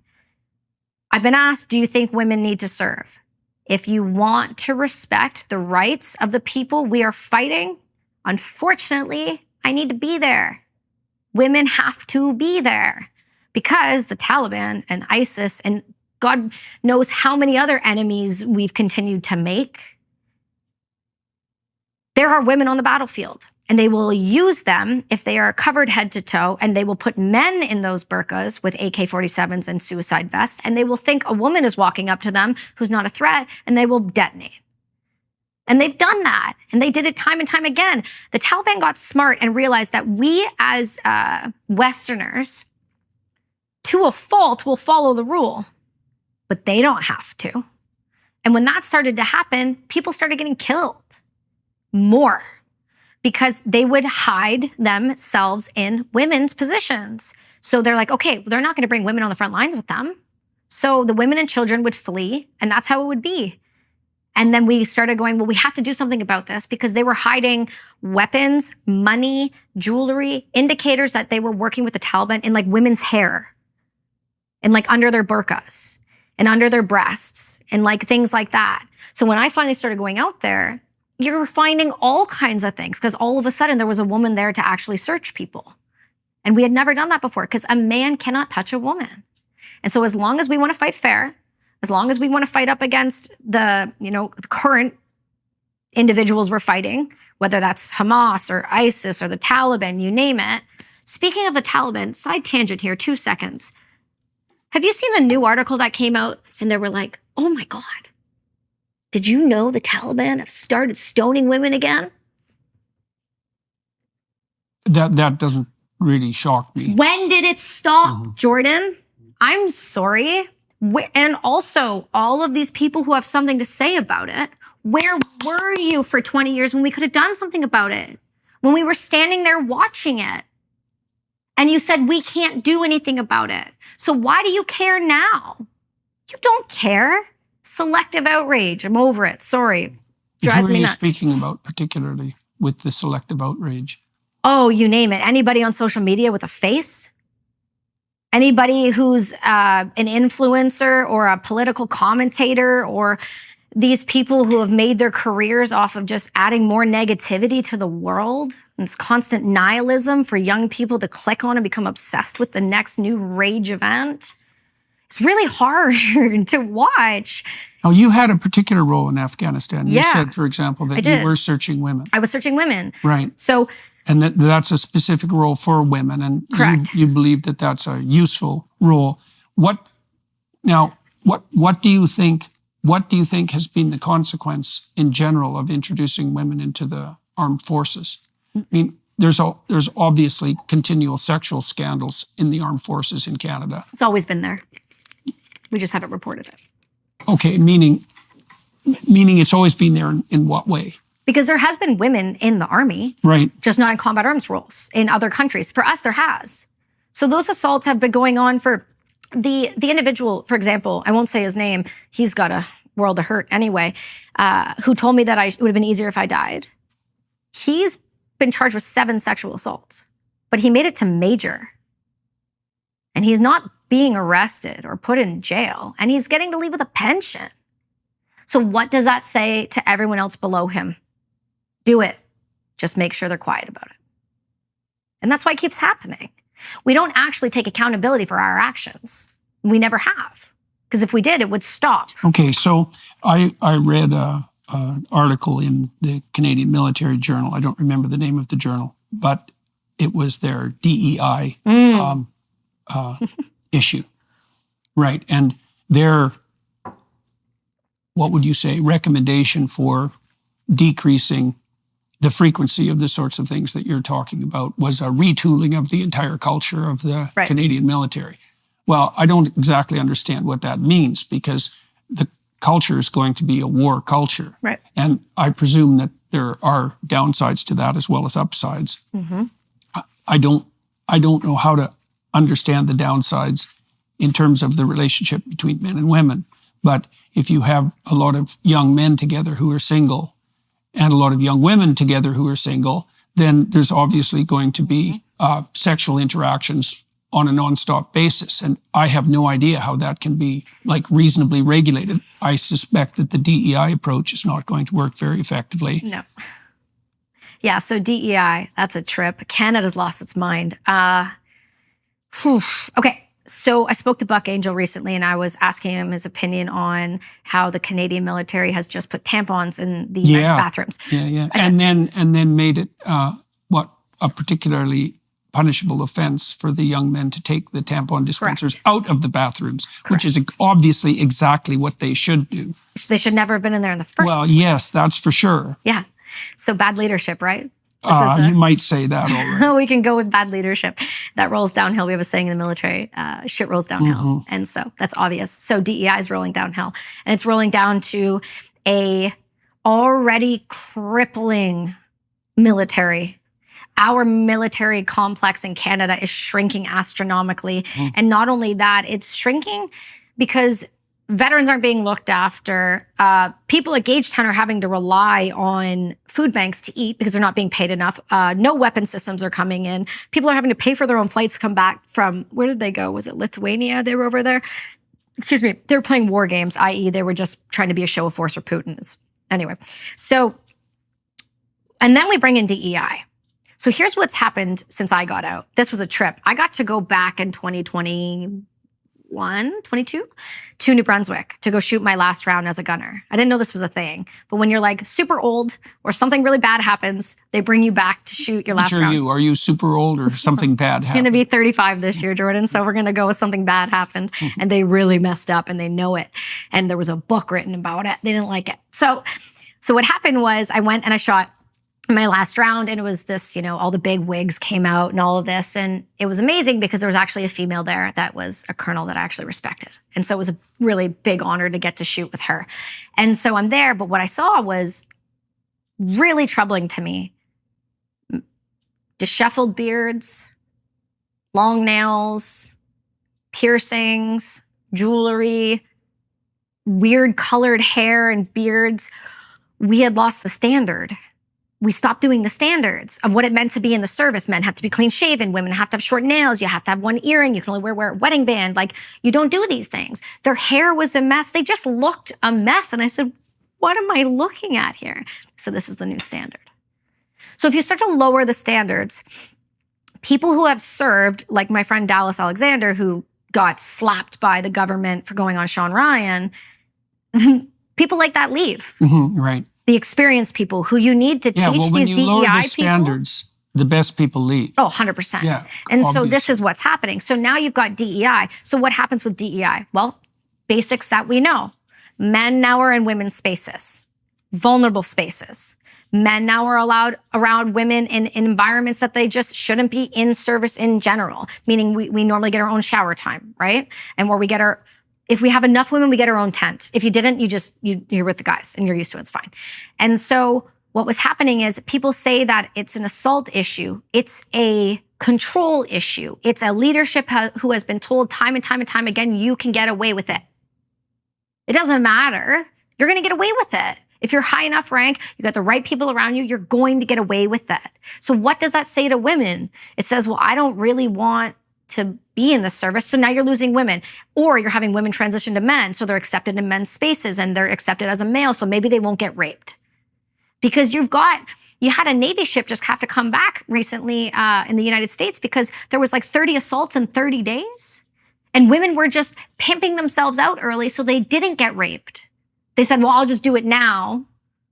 S1: I've been asked, do you think women need to serve? If you want to respect the rights of the people we are fighting, unfortunately, I need to be there. Women have to be there because the Taliban and ISIS and God knows how many other enemies we've continued to make. There are women on the battlefield and they will use them if they are covered head to toe and they will put men in those burqas with AK-47s and suicide vests and they will think a woman is walking up to them who's not a threat and they will detonate. And they've done that. And they did it time and time again. The Taliban got smart and realized that we as Westerners, to a fault, will follow the rule. But they don't have to. And when that started to happen, people started getting killed more because they would hide themselves in women's positions. So they're like, okay, they're not going to bring women on the front lines with them. So the women and children would flee, and that's how it would be. And then we started going, well, we have to do something about this because they were hiding weapons, money, jewelry, indicators that they were working with the Taliban in like women's hair and like under their burqas and under their breasts and like things like that. So when I finally started going out there, you're finding all kinds of things because all of a sudden there was a woman there to actually search people. And we had never done that before because a man cannot touch a woman. And so as long as we want to fight fair, as long as we want to fight up against the current individuals we're fighting, whether that's Hamas or ISIS or the Taliban, you name it. Speaking of the Taliban, side tangent here, 2 seconds. Have you seen the new article that came out and they were like, oh my God, did you know the Taliban have started stoning women again?
S2: That doesn't really shock me.
S1: When did it stop, Jordan? I'm sorry. And also, all of these people who have something to say about it, where were you for 20 years when we could have done something about it? When we were standing there watching it? And you said, we can't do anything about it. So why do you care now? You don't care. Selective outrage. I'm over it. Sorry. Drives me nuts.
S2: Who are you speaking about particularly with the selective outrage?
S1: Oh, you name it. Anybody on social media with a face? Anybody who's an influencer or a political commentator, or these people who have made their careers off of just adding more negativity to the world, and this constant nihilism for young people to click on and become obsessed with the next new rage event. It's really hard to watch.
S2: Now, you had a particular role in Afghanistan.
S1: Yeah.
S2: You said, for example, that you were searching women.
S1: I was searching women.
S2: Right.
S1: So,
S2: and that's a specific role for women, and
S1: correct.
S2: You believe that that's a useful role. What do you think? What do you think has been the consequence in general of introducing women into the armed forces? I mean, there's obviously continual sexual scandals in the armed forces in Canada.
S1: It's always been there. We just haven't reported it.
S2: Okay, meaning it's always been there in what way?
S1: Because there has been women in the army,
S2: right?
S1: Just not in combat arms roles in other countries. For us, there has. So those assaults have been going on for the individual, for example, I won't say his name. He's got a world of hurt anyway, who told me that it would have been easier if I died. He's been charged with 7 sexual assaults, but he made it to major. And he's not being arrested or put in jail, and he's getting to leave with a pension. So what does that say to everyone else below him? Do it. Just make sure they're quiet about it. And that's why it keeps happening. We don't actually take accountability for our actions. We never have. Because if we did, it would stop.
S2: Okay, so I read an article in the Canadian Military Journal. I don't remember the name of the journal, but it was their DEI issue. Right, and their, what would you say, recommendation for decreasing the frequency of the sorts of things that you're talking about was a retooling of the entire culture of the Canadian military. Well, I don't exactly understand what that means, because the culture is going to be a war culture.
S1: Right.
S2: And I presume that there are downsides to that as well as upsides.
S1: Mm-hmm.
S2: I don't know how to understand the downsides in terms of the relationship between men and women. But if you have a lot of young men together who are single and a lot of young women together who are single, then there's obviously going to be sexual interactions on a nonstop basis. And I have no idea how that can be reasonably regulated. I suspect that the DEI approach is not going to work very effectively.
S1: No. Yeah, so DEI, that's a trip. Canada's lost its mind. Okay, so I spoke to Buck Angel recently, and I was asking him his opinion on how the Canadian military has just put tampons in the men's bathrooms.
S2: Yeah. And then made it a particularly punishable offense for the young men to take the tampon dispensers out of the bathrooms, which is obviously exactly what they should do.
S1: They should never have been in there in the first place.
S2: Well, yes, that's for sure.
S1: Yeah. So bad leadership, right?
S2: You might say that already.
S1: We can go with bad leadership. That rolls downhill. We have a saying in the military, shit rolls downhill. Mm-hmm. And so that's obvious. So DEI is rolling downhill. And it's rolling down to a already crippling military. Our military complex in Canada is shrinking astronomically. Mm. And not only that, it's shrinking because veterans aren't being looked after. People at Gagetown are having to rely on food banks to eat because they're not being paid enough. No weapon systems are coming in. People are having to pay for their own flights to come back from, where did they go? Was it Lithuania they were over there? Excuse me. They were playing war games, i.e. they were just trying to be a show of force for Putin. Anyway, so, and then we bring in DEI. So here's what's happened since I got out. This was a trip. I got to go back in 2021, 22 to New Brunswick to go shoot my last round as a gunner. I didn't know this was a thing, but when you're super old or something really bad happens, they bring you back to shoot your last round.
S2: Are you super old or something bad happened?
S1: I'm going to be 35 this year, Jordan, so we're going to go with something bad happened, and they really messed up and they know it. And there was a book written about it. They didn't like it. So what happened was I went and I shot my last round, and it was this, all the big wigs came out and all of this. And it was amazing because there was actually a female there that was a colonel that I actually respected. And so it was a really big honor to get to shoot with her. And so I'm there, but what I saw was really troubling to me. Disheveled beards, long nails, piercings, jewelry, weird colored hair and beards. We had lost the standard. We stopped doing the standards of what it meant to be in the service. Men have to be clean shaven. Women have to have short nails. You have to have one earring. You can only wear a wedding band. Like, you don't do these things. Their hair was a mess. They just looked a mess. And I said, what am I looking at here? So this is the new standard. So if you start to lower the standards, people who have served, like my friend Dallas Alexander, who got slapped by the government for going on Sean Ryan, people like that leave.
S2: Right.
S1: The experienced people who you need to teach
S2: when
S1: these
S2: you lower
S1: DEI
S2: the standards, the best people leave.
S1: Oh, 100%.
S2: Yeah,
S1: and so
S2: obviously.
S1: this is what's happening. So now you've got DEI. So what happens with DEI? Well, basics that we know. Men now are in women's spaces, vulnerable spaces. Men now are allowed around women in environments that they just shouldn't be in service in general, meaning we normally get our own shower time, right? And where we get if we have enough women, we get our own tent. If you didn't, you're with the guys and you're used to it, it's fine. And so what was happening is people say that it's an assault issue. It's a control issue. It's a leadership who has been told time and time and time again, you can get away with it. It doesn't matter. You're going to get away with it. If you're high enough rank, you got the right people around you, you're going to get away with that. So what does that say to women? It says, well, I don't really want to be in the service. So now you're losing women, or you're having women transition to men. So they're accepted in men's spaces and they're accepted as a male. So maybe they won't get raped because you had a Navy ship just have to come back recently in the United States because there was like 30 assaults in 30 days and women were just pimping themselves out early. So they didn't get raped. They said, well, I'll just do it now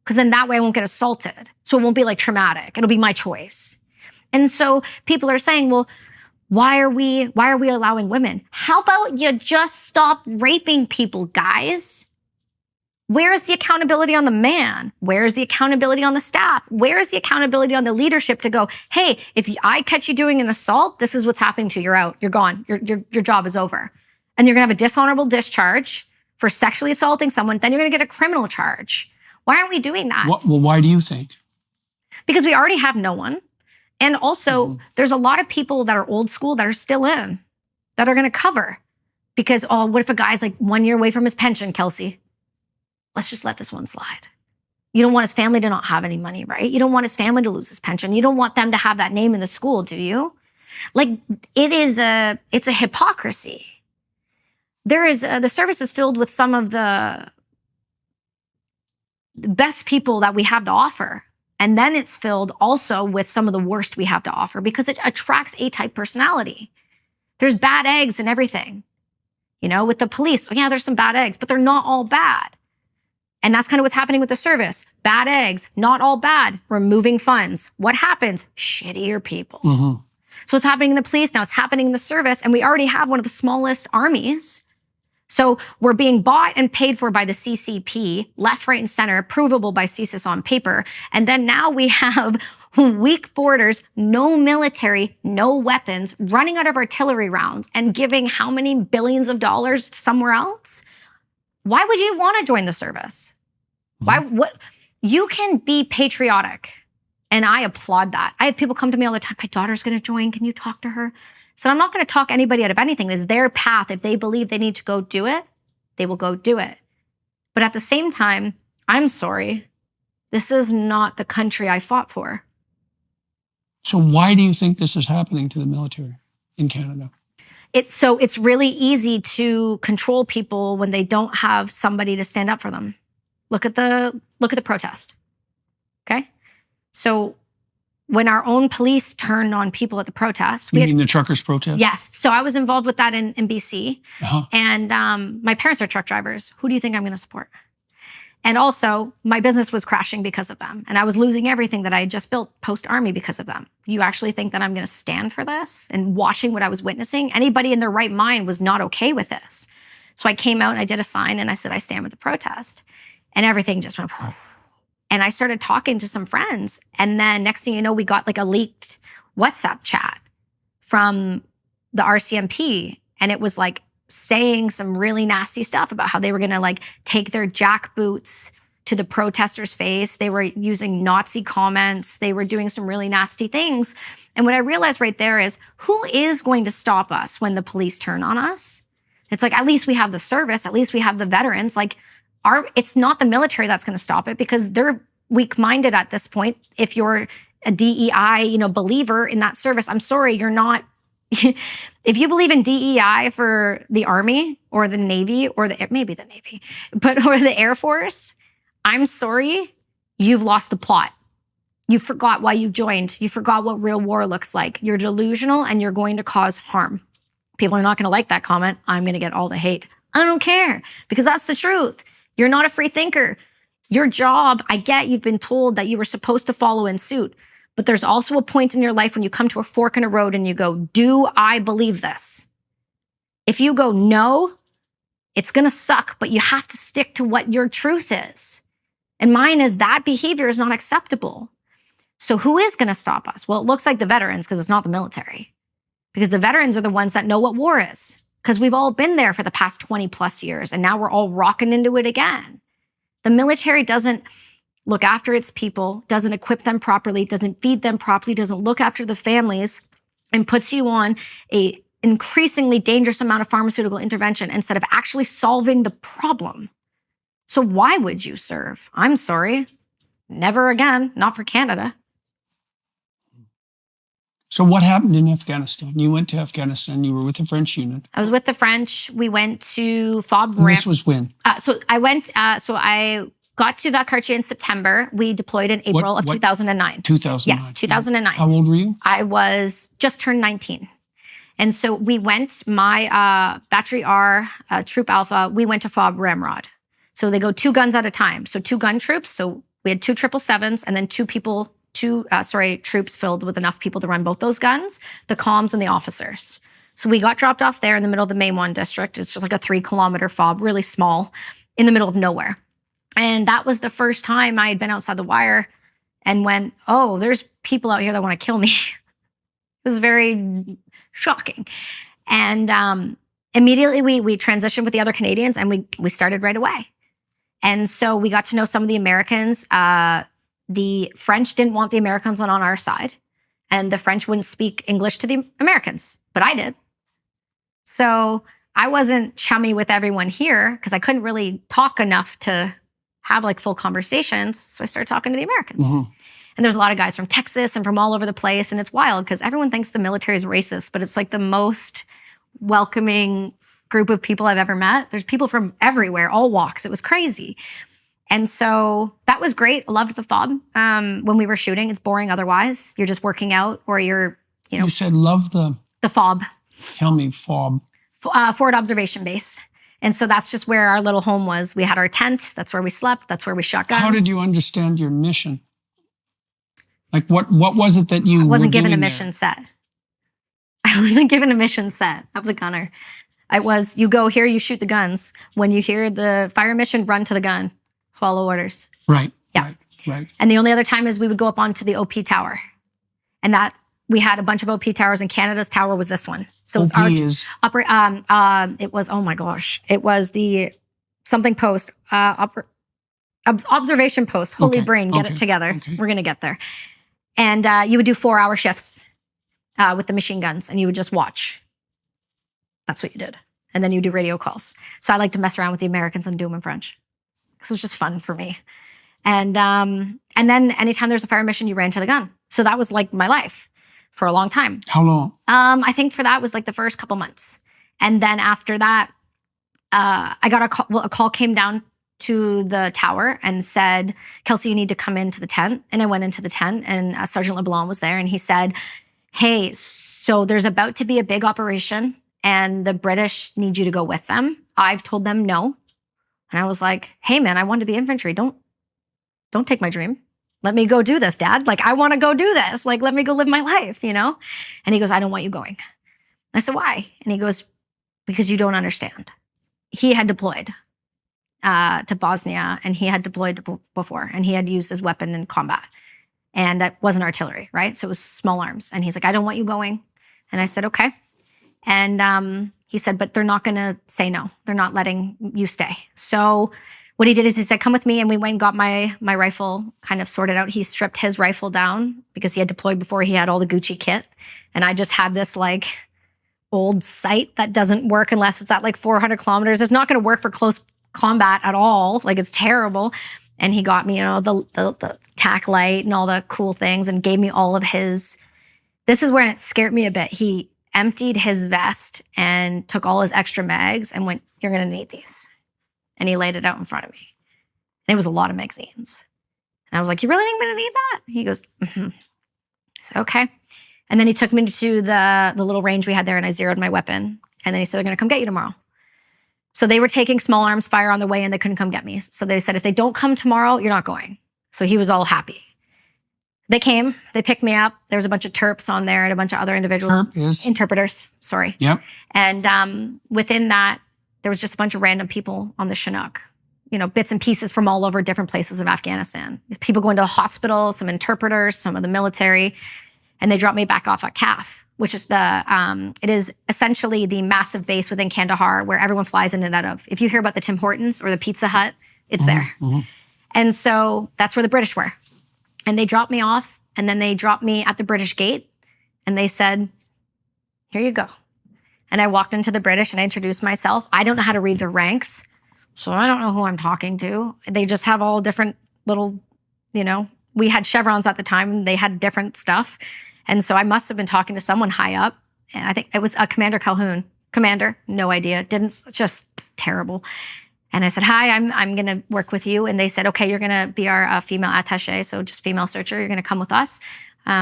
S1: because then that way I won't get assaulted. So it won't be like traumatic. It'll be my choice. And so people are saying, well, why are we allowing women? How about you just stop raping people, guys? Where's the accountability on the man? Where's the accountability on the staff? Where's the accountability on the leadership to go, hey, if I catch you doing an assault, this is what's happening to you. You're out. You're gone. Your job is over. And you're going to have a dishonorable discharge for sexually assaulting someone. Then you're going to get a criminal charge. Why aren't we doing that?
S2: Well, why do you think?
S1: Because we already have no one. And also, there's a lot of people that are old school that are still in, that are going to cover. Because, oh, what if a guy's like 1 year away from his pension, Kelsi? Let's just let this one slide. You don't want his family to not have any money, right? You don't want his family to lose his pension. You don't want them to have that name in the school, do you? Like, it's a hypocrisy. There is, the service is filled with some of the best people that we have to offer. And then it's filled also with some of the worst we have to offer because it attracts A-type personality. There's bad eggs and everything. You know, with the police, yeah, there's some bad eggs, but they're not all bad. And that's kind of what's happening with the service. Bad eggs, not all bad, removing funds. What happens? Shittier people. So it's happening in the police, now it's happening in the service, and we already have one of the smallest armies. So we're being bought and paid for by the CCP, left, right, and center, provable by CSIS on paper. And then now we have weak borders, no military, no weapons, running out of artillery rounds and giving how many billions of dollars somewhere else? Why would you want to join the service? You can be patriotic, and I applaud that. I have people come to me all the time, my daughter's going to join, can you talk to her? So I'm not going to talk anybody out of anything. It's their path. If they believe they need to go do it, they will go do it. But at the same time, I'm sorry. This is not the country I fought for.
S2: So why do you think this is happening to the military in Canada?
S1: It's really easy to control people when they don't have somebody to stand up for them. Look at the protest. Okay? So when our own police turned on people at the protest.
S2: You mean the truckers' protest?
S1: Yes. So I was involved with that in BC. And my parents are truck drivers. Who do you think I'm going to support? And also, my business was crashing because of them. And I was losing everything that I had just built post-Army because of them. You actually think that I'm going to stand for this? And watching what I was witnessing, anybody in their right mind was not okay with this. So I came out and I did a sign and I said, I stand with the protest. And everything just went, and I started talking to some friends. And then next thing you know, we got like a leaked WhatsApp chat from the RCMP. And it was like saying some really nasty stuff about how they were going to like take their jack boots to the protesters' face. They were using Nazi comments. They were doing some really nasty things. And what I realized right there is, who is going to stop us when the police turn on us? It's like, at least we have the service. At least we have the veterans. Like, it's not the military that's going to stop it, because they're weak-minded at this point. If you're a DEI, believer in that service, I'm sorry, you're not. If you believe in DEI for the Army or the Navy or maybe the Navy, or the Air Force, I'm sorry, you've lost the plot. You forgot why you joined. You forgot what real war looks like. You're delusional and you're going to cause harm. People are not going to like that comment. I'm going to get all the hate. I don't care, because that's the truth. You're not a free thinker. Your job, I get you've been told that you were supposed to follow in suit, but there's also a point in your life when you come to a fork in a road and you go, do I believe this? If you go, no, it's going to suck, but you have to stick to what your truth is. And mine is that behavior is not acceptable. So who is going to stop us? Well, it looks like the veterans, because it's not the military. Because the veterans are the ones that know what war is. Because we've all been there for the past 20 plus years, and now we're all rocking into it again. The military doesn't look after its people, doesn't equip them properly, doesn't feed them properly, doesn't look after the families, and puts you on an increasingly dangerous amount of pharmaceutical intervention instead of actually solving the problem. So why would you serve? I'm sorry. Never again. Not for Canada.
S2: So what happened in Afghanistan? You went to Afghanistan. You were with the French unit.
S1: I was with the French. We went to FOB
S2: And this was when?
S1: So I got to Valcartier in September. We deployed in April of 2009.
S2: 2009.
S1: Yes, 2009.
S2: How old were you?
S1: I was just turned 19. And so we went, my Battery R, Troop Alpha, we went to FOB Ramrod. So they go 2 guns at a time. So 2 gun troops. So we had 2 777s and then 2 troops filled with enough people to run both those guns, the comms and the officers. So we got dropped off there in the middle of the Mainwan district. It's just like a 3-kilometer FOB, really small, in the middle of nowhere. And that was the first time I had been outside the wire and went, oh, there's people out here that want to kill me. It was very shocking. And immediately we transitioned with the other Canadians, and we started right away. And so we got to know some of the Americans. The French didn't want the Americans on our side, and the French wouldn't speak English to the Americans, but I did. So I wasn't chummy with everyone here because I couldn't really talk enough to have like full conversations. So I started talking to the Americans. Mm-hmm. And there's a lot of guys from Texas and from all over the place. And it's wild because everyone thinks the military is racist, but it's like the most welcoming group of people I've ever met. There's people from everywhere, all walks. It was crazy. And so that was great. I loved the FOB. When we were shooting, it's boring otherwise. You're just working out, or you're,
S2: You said love the
S1: FOB.
S2: Tell me FOB.
S1: Forward Observation Base. And so that's just where our little home was. We had our tent. That's where we slept. That's where we shot guns.
S2: How did you understand your mission? Like what was it that you
S1: wasn't given a
S2: there?
S1: mission set. I wasn't given a mission set. I was a gunner. I was, you go here, you shoot the guns. When you hear the fire mission, run to the gun. Follow orders.
S2: Right.
S1: Yeah.
S2: Right.
S1: And the only other time is we would go up onto the OP tower. And that we had a bunch of OP towers, and Canada's tower was this one. So it was it was, oh my gosh. It was the something post, observation post, holy brain, get it together. Okay. We're going to get there. And you would do 4-hour shifts with the machine guns, and you would just watch. That's what you did. And then you do radio calls. So I like to mess around with the Americans and do them in French. Because it was just fun for me. And then anytime there's a fire mission, you ran to the gun. So that was like my life for a long time.
S2: How long?
S1: I think for that was like the first couple months. And then after that, I got a call. Well, a call came down to the tower and said, Kelsi, you need to come into the tent. And I went into the tent, and Sergeant LeBlanc was there. And he said, hey, so there's about to be a big operation, and the British need you to go with them. I've told them no. And I was like, hey, man, I want to be infantry. Don't take my dream. Let me go do this, Dad. Like, I want to go do this. Like, let me go live my life, And he goes, I don't want you going. I said, why? And he goes, because you don't understand. He had deployed to Bosnia, and he had deployed before, and he had used his weapon in combat. And that wasn't artillery, right? So it was small arms. And he's like, I don't want you going. And I said, okay. And he said, but they're not going to say no. They're not letting you stay. So what he did is he said, come with me. And we went and got my rifle kind of sorted out. He stripped his rifle down because he had deployed before. He had all the Gucci kit. And I just had this like old sight that doesn't work unless it's at like 400 kilometers. It's not going to work for close combat at all. Like it's terrible. And he got me, the tack light and all the cool things and gave me all of his. This is where it scared me a bit. He emptied his vest and took all his extra mags and went, you're going to need these. And he laid it out in front of me. And it was a lot of magazines. And I was like, you really think I'm going to need that? He goes, mm-hmm. I said, okay. And then he took me to the little range we had there and I zeroed my weapon. And then he said, they're going to come get you tomorrow. So they were taking small arms fire on the way and they couldn't come get me. So they said, if they don't come tomorrow, you're not going. So he was all happy. They came, they picked me up. There was a bunch of terps on there and a bunch of other individuals. Interpreters, sorry.
S2: Yep.
S1: And within that, there was just a bunch of random people on the Chinook, bits and pieces from all over different places of Afghanistan. People going to the hospital, some interpreters, some of the military, and they dropped me back off at CAF, which is it is essentially the massive base within Kandahar where everyone flies in and out of. If you hear about the Tim Hortons or the Pizza Hut, it's there. Mm-hmm. And so that's where the British were. And they dropped me off, and then they dropped me at the British gate, and they said, here you go. And I walked into the British and I introduced myself. I don't know how to read their ranks, so I don't know who I'm talking to. They just have all different little, we had chevrons at the time. They had different stuff. And so I must have been talking to someone high up. And I think it was Commander Calhoun. Commander, no idea. Just terrible. And I said, hi, I'm going to work with you. And they said, okay, you're going to be our female attaché, so just female searcher. You're going to come with us. You're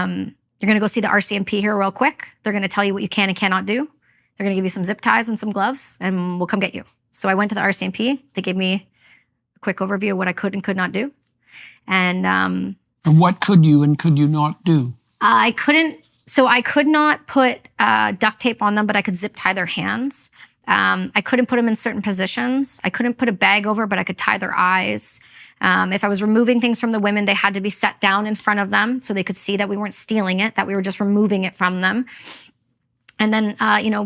S1: going to go see the RCMP here real quick. They're going to tell you what you can and cannot do. They're going to give you some zip ties and some gloves, and we'll come get you. So I went to the RCMP. They gave me a quick overview of what I could and could not do. And
S2: what could you and could you not do?
S1: I could not put duct tape on them, but I could zip tie their hands. I couldn't put them in certain positions. I couldn't put a bag over, but I could tie their eyes. If I was removing things from the women, they had to be set down in front of them so they could see that we weren't stealing it, that we were just removing it from them. And then,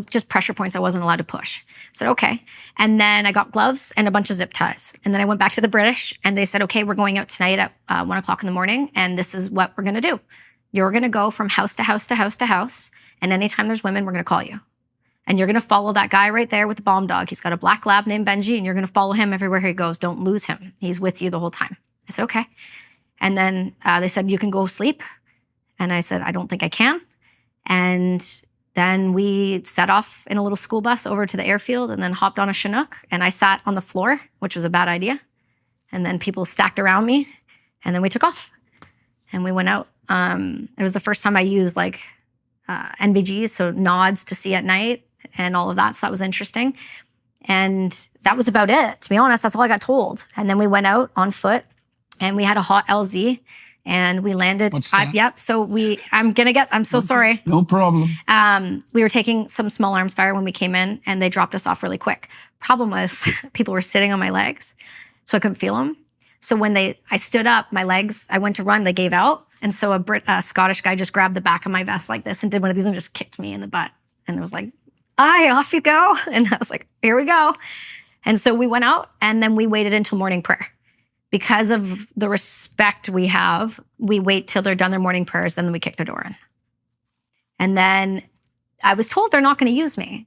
S1: just pressure points I wasn't allowed to push. I said, okay. And then I got gloves and a bunch of zip ties. And then I went back to the British and they said, okay, we're going out tonight at 1 o'clock in the morning. And this is what we're going to do. You're going to go from house to house to house to house. And anytime there's women, we're going to call you. And you're going to follow that guy right there with the bomb dog. He's got a black lab named Benji, and you're going to follow him everywhere he goes. Don't lose him. He's with you the whole time. I said, okay. And then they said, you can go sleep. And I said, I don't think I can. And then we set off in a little school bus over to the airfield and then hopped on a Chinook. And I sat on the floor, which was a bad idea. And then people stacked around me. And then we took off. And we went out. It was the first time I used NVGs, so nods to see at night and all of that. So that was interesting. And that was about it. To be honest, that's all I got told. And then we went out on foot and we had a hot LZ and we landed.
S2: What's that?
S1: Yep. So I'm so sorry.
S2: No problem.
S1: We were taking some small arms fire when we came in and they dropped us off really quick. Problem was people were sitting on my legs, so I couldn't feel them. So when I stood up, my legs, I went to run, they gave out. And so a Scottish guy just grabbed the back of my vest like this and did one of these and just kicked me in the butt. And it was like, aye, off you go. And I was like, here we go. And so we went out and then we waited until morning prayer. Because of the respect we have, we wait till they're done their morning prayers, then we kick their door in. And then I was told they're not going to use me.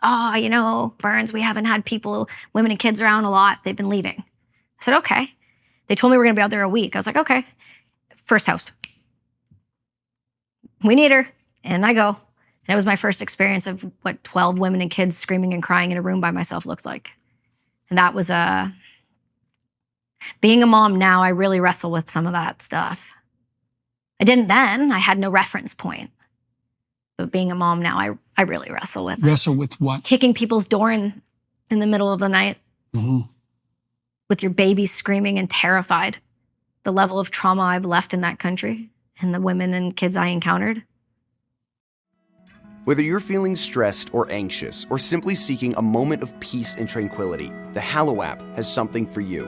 S1: Oh, Burns, we haven't had women and kids around a lot. They've been leaving. I said, okay. They told me we're going to be out there a week. I was like, okay. First house. We need her. And I go. And it was my first experience of what 12 women and kids screaming and crying in a room by myself looks like. And that was being a mom now, I really wrestle with some of that stuff. I didn't then. I had no reference point. But being a mom now, I really wrestle with.
S2: Wrestle with what?
S1: Kicking people's door in the middle of the night. Mm-hmm. With your baby screaming and terrified. The level of trauma I've left in that country and the women and kids I encountered.
S4: Whether you're feeling stressed or anxious or simply seeking a moment of peace and tranquility, the Hallow app has something for you.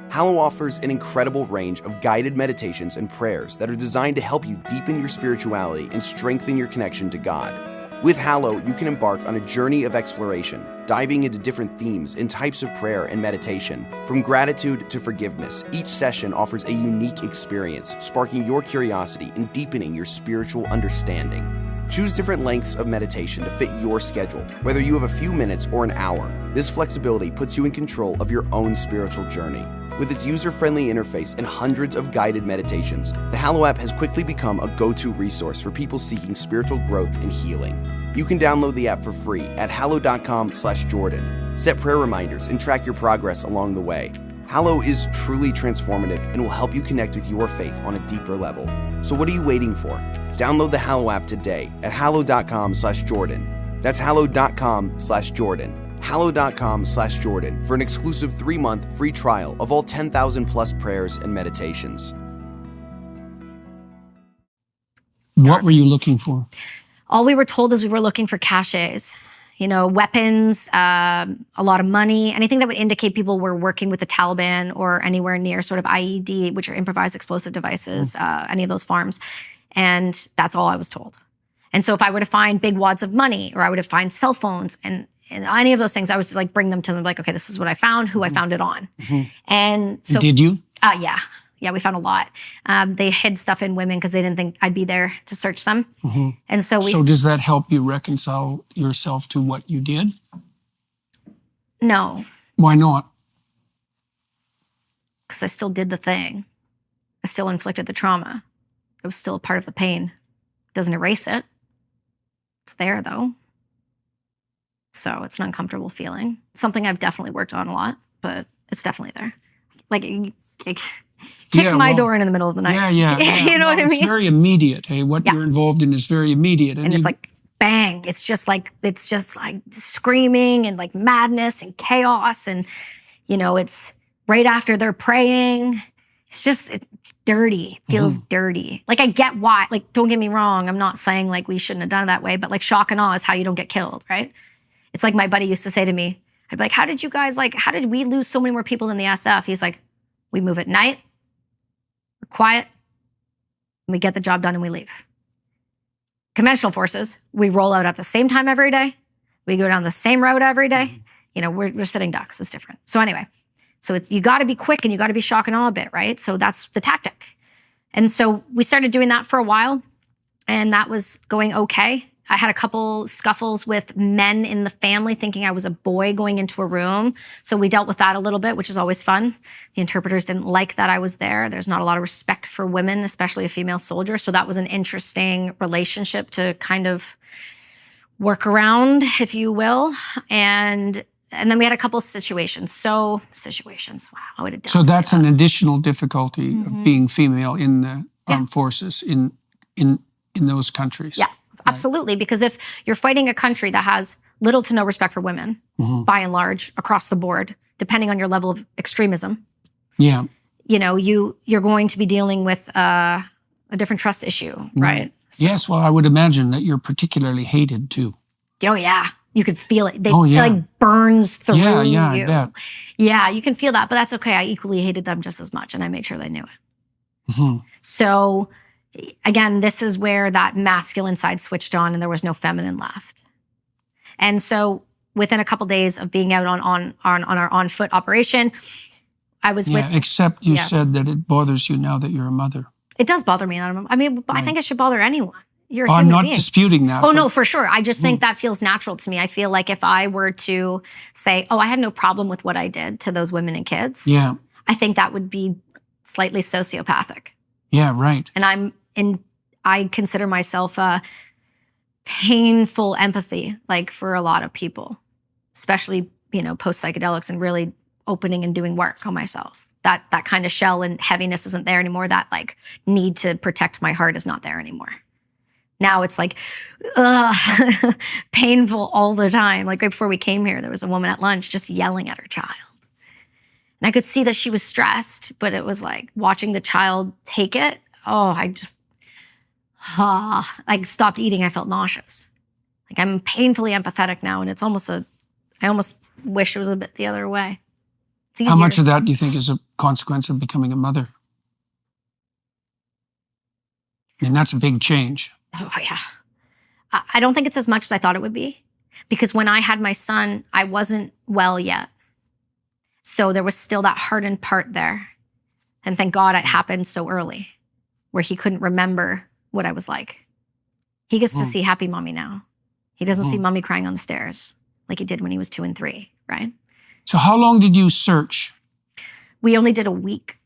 S4: Hallow offers an incredible range of guided meditations and prayers that are designed to help you deepen your spirituality and strengthen your connection to God. With Hallow, you can embark on a journey of exploration, diving into different themes and types of prayer and meditation. From gratitude to forgiveness, each session offers a unique experience, sparking your curiosity and deepening your spiritual understanding. Choose different lengths of meditation to fit your schedule, whether you have a few minutes or an hour. This flexibility puts you in control of your own spiritual journey. With its user-friendly interface and hundreds of guided meditations, the Hallow app has quickly become a go-to resource for people seeking spiritual growth and healing. You can download the app for free at hallow.com/Jordan. Set prayer reminders and track your progress along the way. Hallow is truly transformative and will help you connect with your faith on a deeper level. So what are you waiting for? Download the Hallow app today at hallow.com/Jordan. That's hallow.com/Jordan. hallow.com/Jordan for an exclusive 3-month free trial of all 10,000 plus prayers and meditations.
S2: What were you looking for?
S1: All we were told is we were looking for caches, weapons, a lot of money, anything that would indicate people were working with the Taliban or anywhere near sort of IED, which are improvised explosive devices, any of those farms. And that's all I was told. And so if I were to find big wads of money, or I would have find cell phones and any of those things, I was like, bring them to them, like, okay, this is what I found, who I found it on. And so—
S2: Did you?
S1: Yeah, we found a lot. They hid stuff in women because they didn't think I'd be there to search them. And so
S2: So does that help you reconcile yourself to what you did?
S1: No,
S2: Why not?
S1: because I still did the thing. I still inflicted the trauma. It was still a part of the pain. Doesn't erase it. It's there though. So it's an uncomfortable feeling. It's something I've definitely worked on a lot, but it's definitely there. Like, kick my door in the middle of the night.
S2: Yeah.
S1: You know what I mean?
S2: It's very immediate. Hey, what you're involved in is very immediate.
S1: And it's like, bang. It's just like screaming and like madness and chaos. And, it's right after they're praying. It's dirty. It feels dirty. Like, I get why. Like, don't get me wrong. I'm not saying like we shouldn't have done it that way, but like, shock and awe is how you don't get killed, right? It's like my buddy used to say to me, I'd be like, how did we lose so many more people than the SF? He's like, we move at night, we're quiet, and we get the job done and we leave. Conventional forces, we roll out at the same time every day. We go down the same road every day. We're sitting ducks. It's different. So anyway, you got to be quick and you got to be shock and awe a bit, right? So that's the tactic. And so we started doing that for a while, and that was going okay. I had a couple scuffles with men in the family thinking I was a boy going into a room. So we dealt with that a little bit, which is always fun. The interpreters didn't like that I was there. There's not a lot of respect for women, especially a female soldier. So that was an interesting relationship to kind of work around, if you will. And then we had a couple situations. Wow, I would have done.
S2: So that's an additional difficulty of being female in the armed forces in those countries.
S1: Yeah. Absolutely, because if you're fighting a country that has little to no respect for women, by and large, across the board, depending on your level of extremism, you're going to be dealing with a different trust issue, right? So,
S2: yes, well, I would imagine that you're particularly hated too.
S1: Oh yeah, you could feel it. It like burns through you.
S2: I bet.
S1: Yeah, you can feel that, but that's okay. I equally hated them just as much, and I made sure they knew it. So, again, this is where that masculine side switched on and there was no feminine left. And so within a couple days of being out on our on-foot operation, I was with—
S2: except you said that it bothers you now that you're a mother.
S1: It does bother me. I think it should bother anyone. You're a
S2: I'm
S1: human
S2: not
S1: being.
S2: disputing that.
S1: Oh, no, for sure. I just think that feels natural to me. I feel like if I were to say, I had no problem with what I did to those women and kids, I think that would be slightly sociopathic.
S2: Yeah, right.
S1: And I consider myself a painful empathy, like for a lot of people, especially, post psychedelics and really opening and doing work on myself. That kind of shell and heaviness isn't there anymore. That like need to protect my heart is not there anymore. Now it's like, painful all the time. Like right before we came here, there was a woman at lunch just yelling at her child. And I could see that she was stressed, but it was like watching the child take it. Oh, I just, stopped eating. I felt nauseous. Like I'm painfully empathetic now. And it's I almost wish it was a bit the other way. It's easier.
S2: How much of that do you think is a consequence of becoming a mother? I mean, that's a big change.
S1: Oh, yeah. I don't think it's as much as I thought it would be. Because when I had my son, I wasn't well yet. So there was still that hardened part there. And thank God it happened so early, where he couldn't remember what I was like. He gets to see happy mommy now. He doesn't see mommy crying on the stairs like he did when he was 2 and 3, right?
S2: So how long did you search?
S1: We only did a week.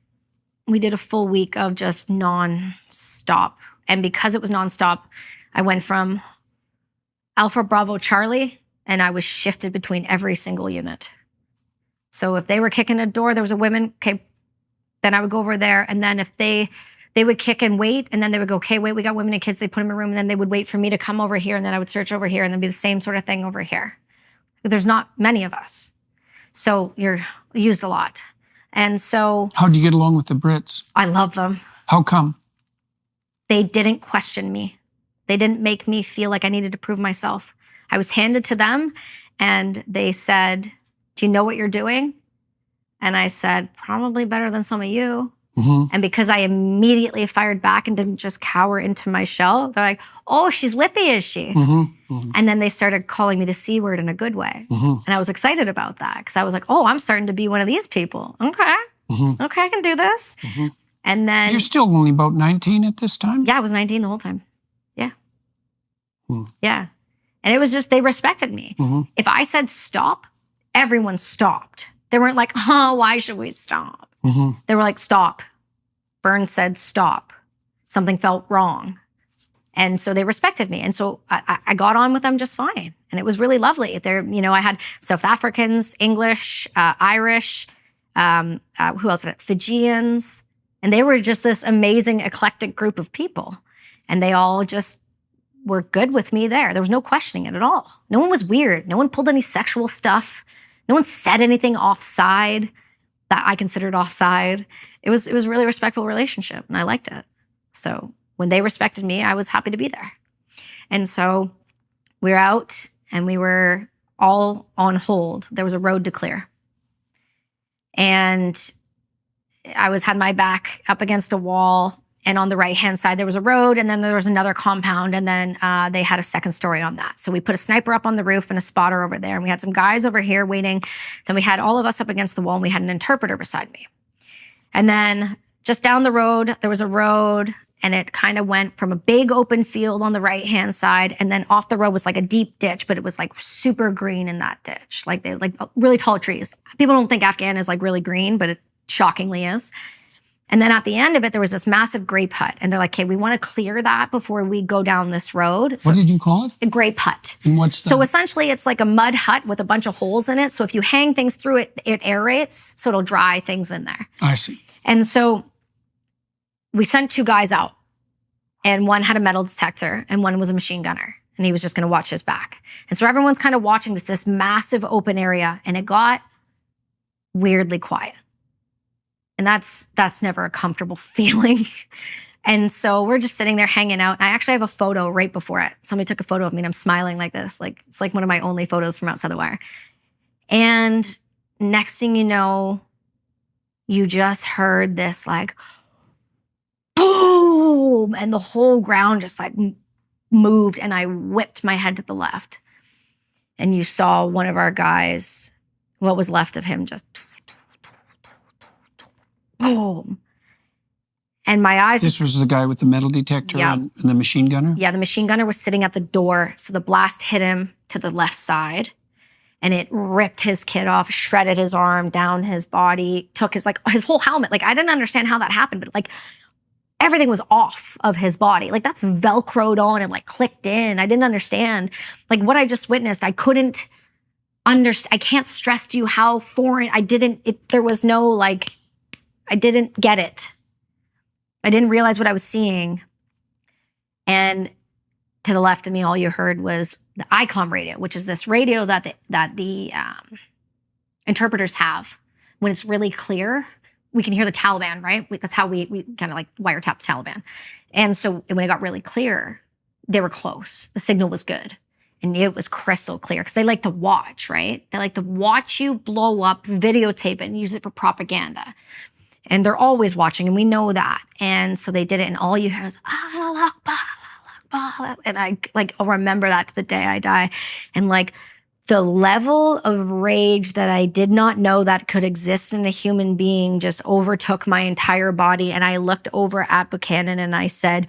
S1: We did a full week of just non-stop. And because it was non-stop, I went from Alpha Bravo Charlie, and I was shifted between every single unit. So if they were kicking a door, there was a woman, okay, then I would go over there. And then if they would kick and wait, and then they would go, okay, wait, we got women and kids. They put them in a room, and then they would wait for me to come over here, and then I would search over here, and then be the same sort of thing over here. There's not many of us. So you're used a lot. And so...
S2: How do you get along with the Brits?
S1: I love them.
S2: How come?
S1: They didn't question me. They didn't make me feel like I needed to prove myself. I was handed to them, and they said, do you know what you're doing? And I said, probably better than some of you. And because I immediately fired back and didn't just cower into my shell, they're like, oh, she's lippy, is she? And then they started calling me the C word in a good way. And I was excited about that because I was like, oh, I'm starting to be one of these people. Okay. Okay, I can do this. And then...
S2: You're still only about 19 at this time?
S1: Yeah, I was 19 the whole time. Yeah. Yeah. And it was just, they respected me. If I said stop, everyone stopped. They weren't like, oh, why should we stop? They were like, stop. Vern said stop. Something felt wrong. And so they respected me. And so I got on with them just fine. And it was really lovely. There, you know, I had South Africans, English, Irish, who else did it? Fijians. And they were just this amazing, eclectic group of people. And they all just were good with me there. There was no questioning it at all. No one was weird. No one pulled any sexual stuff. No one said anything offside that I considered offside. It was a really respectful relationship, and I liked it. So when they respected me, I was happy to be there. And so we were out, and we were all on hold. There was a road to clear. And I had my back up against a wall, and on the right-hand side, there was a road, and then there was another compound, and then they had a second story on that. So we put a sniper up on the roof and a spotter over there, and we had some guys over here waiting. Then we had all of us up against the wall, and we had an interpreter beside me. And then just down the road, there was a road, and it kind of went from a big open field on the right-hand side, and then off the road was like a deep ditch, but it was like super green in that ditch, like really tall trees. People don't think Afghan is like really green, but it shockingly is. And then at the end of it, there was this massive grape hut. And they're like, okay, we want to clear that before we go down this road. So,
S2: what did you call it?
S1: A grape hut.
S2: And what's that?
S1: So essentially, it's like a mud hut with a bunch of holes in it. So if you hang things through it, it aerates, so it'll dry things in there.
S2: I see.
S1: And so we sent 2 guys out. And one had a metal detector, and one was a machine gunner. And he was just going to watch his back. And so everyone's kind of watching this massive open area. And it got weirdly quiet. And that's never a comfortable feeling. And so we're just sitting there hanging out. And I actually have a photo right before it. Somebody took a photo of me and I'm smiling like this. Like it's like one of my only photos from outside the wire. And next thing you know, you just heard this like, boom, and the whole ground just like moved. And I whipped my head to the left. And you saw one of our guys, what was left of him, just boom. And my eyes...
S2: This was the guy with the metal detector and the machine gunner?
S1: Yeah, the machine gunner was sitting at the door. So the blast hit him to the left side. And it ripped his kid off, shredded his arm, down his body, took his whole helmet. Like, I didn't understand how that happened, but like everything was off of his body. Like that's Velcroed on and like clicked in. I didn't understand. Like what I just witnessed, I couldn't understand. I can't stress to you how foreign, there was no like... I didn't get it. I didn't realize what I was seeing. And to the left of me, all you heard was the ICOM radio, which is this radio that the interpreters have. When it's really clear, we can hear the Taliban, right? That's how we kind of like wiretap the Taliban. And so when it got really clear, they were close. The signal was good. And it was crystal clear because they like to watch, right? They like to watch you blow up, videotape it, and use it for propaganda. And they're always watching, and we know that. And so they did it, and all you hear is, Allah Akbar, Allah And I'll remember that to the day I die. And like the level of rage that I did not know that could exist in a human being just overtook my entire body. And I looked over at Buchanan and I said,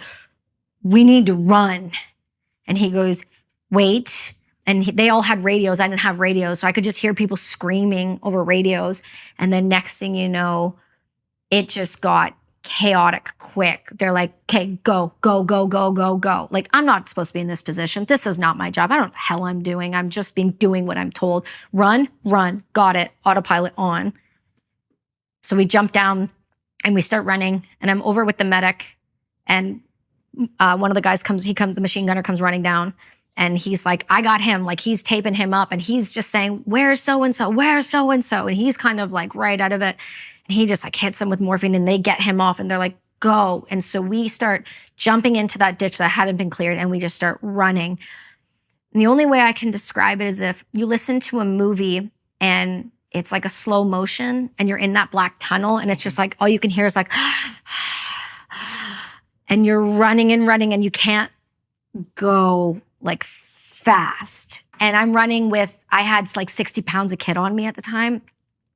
S1: we need to run. And he goes, wait. And they all had radios. I didn't have radios. So I could just hear people screaming over radios. And then next thing you know, it just got chaotic quick. They're like, okay, go, go, go, go, go, go. Like, I'm not supposed to be in this position. This is not my job. I don't know what the hell I'm doing. I'm just doing what I'm told. Run, run, got it, autopilot on. So we jump down and we start running and I'm over with the medic and one of the guys the machine gunner comes running down and he's like, I got him. Like he's taping him up and he's just saying, where's so-and-so, where's so-and-so? And he's kind of like right out of it. And he just like hits him with morphine and they get him off and they're like, go. And so we start jumping into that ditch that hadn't been cleared and we just start running. And the only way I can describe it is if you listen to a movie and it's like a slow motion and you're in that black tunnel and it's just like, all you can hear is like, and you're running and running and you can't go like fast. And I'm running I had like 60 pounds of kit on me at the time.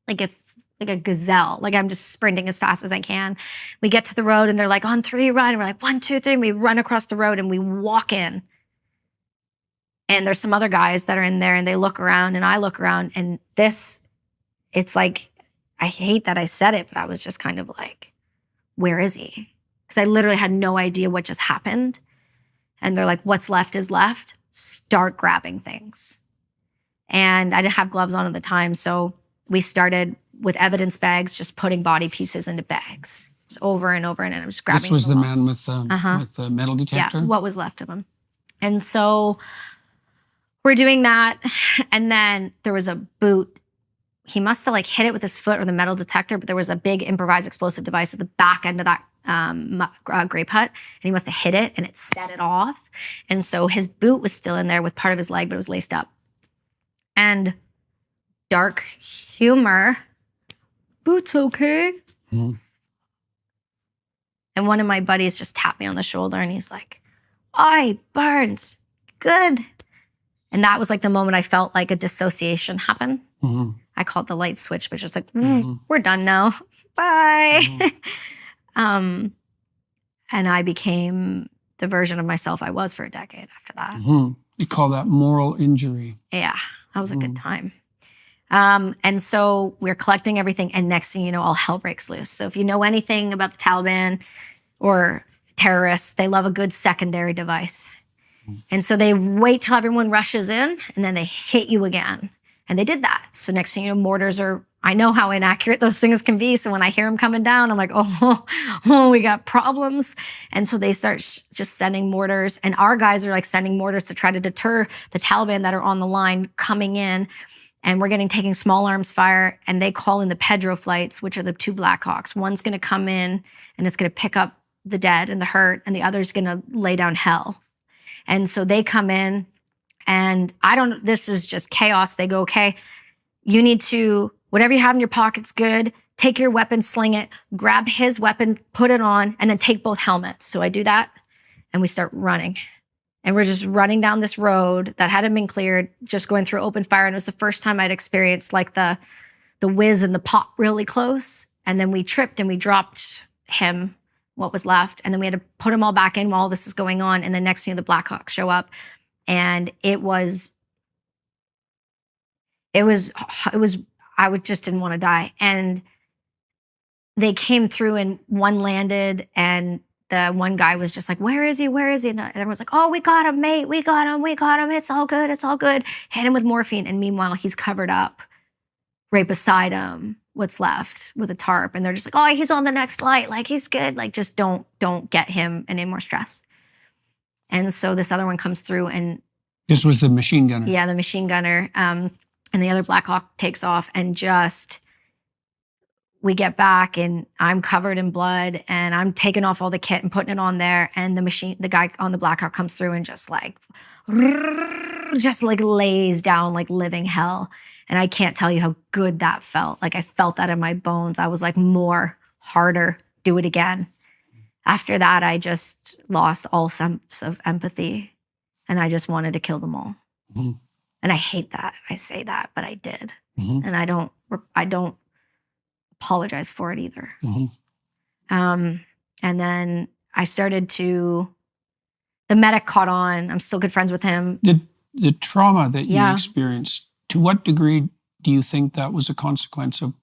S1: Like a gazelle. Like I'm just sprinting as fast as I can. We get to the road and they're like, on 3, run. And we're like, 1, 2, 3. And we run across the road and we walk in. And there's some other guys that are in there and they look around and I look around and it's like, I hate that I said it, but I was just kind of like, where is he? Because I literally had no idea what just happened. And they're like, what's left is left. Start grabbing things. And I didn't have gloves on at the time. So we started with evidence bags, just putting body pieces into bags. Just over and over and I was grabbing.
S2: This was the man with the metal detector?
S1: Yeah, what was left of him. And so we're doing that. And then there was a boot. He must have like hit it with his foot or the metal detector, but there was a big improvised explosive device at the back end of that grape hut. And he must have hit it and it set it off. And so his boot was still in there with part of his leg, but it was laced up. And dark humor, boot's okay. Mm-hmm. And one of my buddies just tapped me on the shoulder and he's like, "Oi, Burns, good." And that was like the moment I felt like a dissociation happen. Mm-hmm. I called the light switch, but just like, we're done now. Bye. Mm-hmm. And I became the version of myself I was for a decade after that.
S2: Mm-hmm. You call that moral injury.
S1: Yeah, that was a good time. And so we're collecting everything, and next thing you know, all hell breaks loose. So if you know anything about the Taliban or terrorists, they love a good secondary device. And so they wait till everyone rushes in, and then they hit you again. And they did that. So next thing you know, mortars I know how inaccurate those things can be. So when I hear them coming down, I'm like, oh, we got problems. And so they start just sending mortars. And our guys are like sending mortars to try to deter the Taliban that are on the line coming in. And we're taking small arms fire. And they call in the Pedro flights, which are the 2 Blackhawks. One's going to come in and it's going to pick up the dead and the hurt. And the other's going to lay down hell. And so they come in and this is just chaos. They go, okay, you need to, whatever you have in your pocket's good. Take your weapon, sling it, grab his weapon, put it on, and then take both helmets. So I do that and we start running. And we're just running down this road that hadn't been cleared, just going through open fire. And it was the first time I'd experienced like the whiz and the pop really close. And then we tripped and we dropped him, what was left. And then we had to put them all back in while all this is going on. And the next thing, the Blackhawks show up. And I just didn't want to die. And they came through and one landed and the one guy was just like, where is he? Where is he? And everyone's like, oh, we got him, mate. We got him. We got him. It's all good. It's all good. Hit him with morphine. And meanwhile, he's covered up right beside him, what's left with a tarp. And they're just like, oh, he's on the next flight. Like, he's good. Like, just don't get him any more stress. And so this other one comes through and
S2: this was the machine gunner.
S1: Yeah, the machine gunner. And the other Blackhawk takes off and we get back and I'm covered in blood and I'm taking off all the kit and putting it on there. And the guy on the Blackhawk comes through and just lays down like living hell. And I can't tell you how good that felt. Like I felt that in my bones. I was like, more, harder, do it again. After that, I just lost all sense of empathy, and I just wanted to kill them all.
S2: Mm-hmm.
S1: And I hate that. I say that, but I did.
S2: Mm-hmm.
S1: And I don't apologize for it either.
S2: Mm-hmm.
S1: And then I started to, the medic caught on. I'm still good friends with him.
S2: The trauma that you
S1: Yeah.
S2: experienced, to what degree do you think that was a consequence of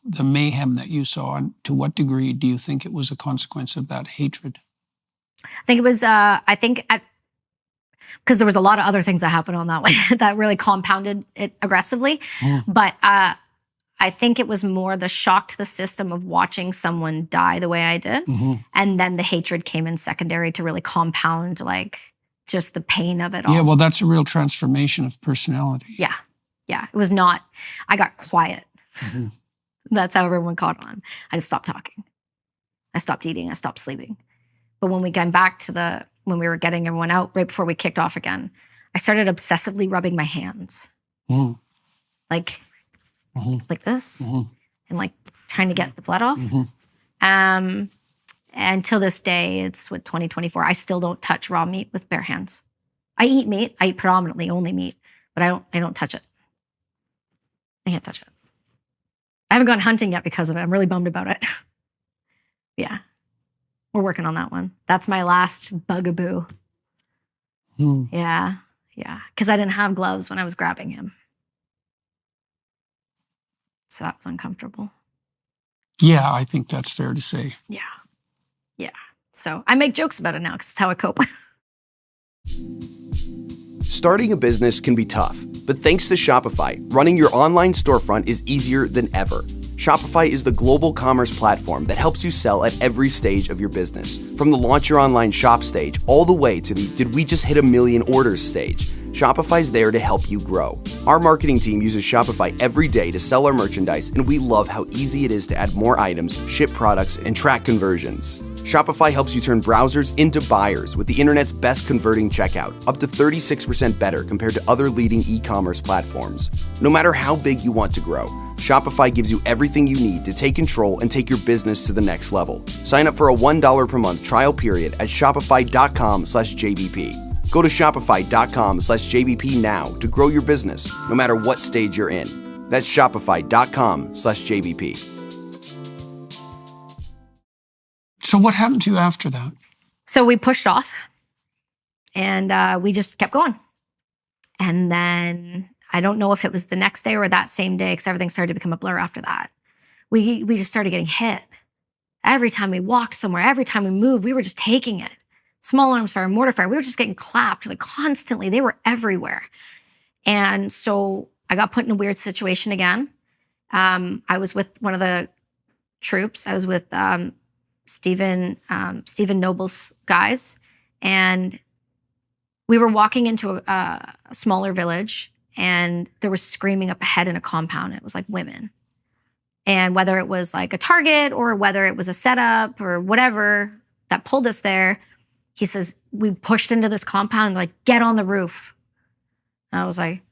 S2: the mayhem that you saw? And to what degree do you think it was a consequence of that hatred?
S1: I think it was, because there was a lot of other things that happened on that one that really compounded it aggressively.
S2: Mm.
S1: But I think it was more the shock to the system of watching someone die the way I did.
S2: Mm-hmm.
S1: And then the hatred came in secondary to really compound like just the pain of it all.
S2: Yeah, well, that's a real transformation of personality.
S1: Yeah. Yeah. It was not, I got quiet.
S2: Mm-hmm.
S1: That's how everyone caught on. I just stopped talking. I stopped eating. I stopped sleeping. But when we came back to when we were getting everyone out, right before we kicked off again, I started obsessively rubbing my hands.
S2: Mm-hmm.
S1: Like this,
S2: Mm-hmm.
S1: and like trying to get the blood off.
S2: Mm-hmm.
S1: And till this day, it's 2024, I still don't touch raw meat with bare hands. I eat meat. I eat predominantly only meat, but I don't touch it. I can't touch it. I haven't gone hunting yet because of it. I'm really bummed about it. Yeah. We're working on that one. That's my last bugaboo.
S2: Mm.
S1: Yeah. Yeah. Because I didn't have gloves when I was grabbing him. So that was uncomfortable.
S2: Yeah, I think that's fair to say.
S1: Yeah. Yeah. So I make jokes about it now because it's how I cope.
S4: Starting a business can be tough, but thanks to Shopify, running your online storefront is easier than ever. Shopify is the global commerce platform that helps you sell at every stage of your business. From the launch your online shop stage all the way to the did we just hit 1 million orders stage. Shopify's there to help you grow. Our marketing team uses Shopify every day to sell our merchandise, and we love how easy it is to add more items, ship products, and track conversions. Shopify helps you turn browsers into buyers with the internet's best converting checkout, up to 36% better compared to other leading e-commerce platforms. No matter how big you want to grow, Shopify gives you everything you need to take control and take your business to the next level. Sign up for a $1 per month trial period at shopify.com/JBP. Go to shopify.com/JBP now to grow your business, no matter what stage you're in. That's shopify.com/JBP.
S2: So what happened to you after that?
S1: So we pushed off and we just kept going. And then I don't know if it was the next day or that same day because everything started to become a blur after that. We just started getting hit. Every time we walked somewhere, every time we moved, we were just taking it. Small arms fire, mortar fire, we were just getting clapped like constantly. They were everywhere. And so I got put in a weird situation again. I was with one of the troops. I was with Stephen Noble's guys. And we were walking into a smaller village and there was screaming up ahead in a compound. It was like women. And whether it was like a target or whether it was a setup or whatever that pulled us there, he says, we pushed into this compound, like, get on the roof. And I was like,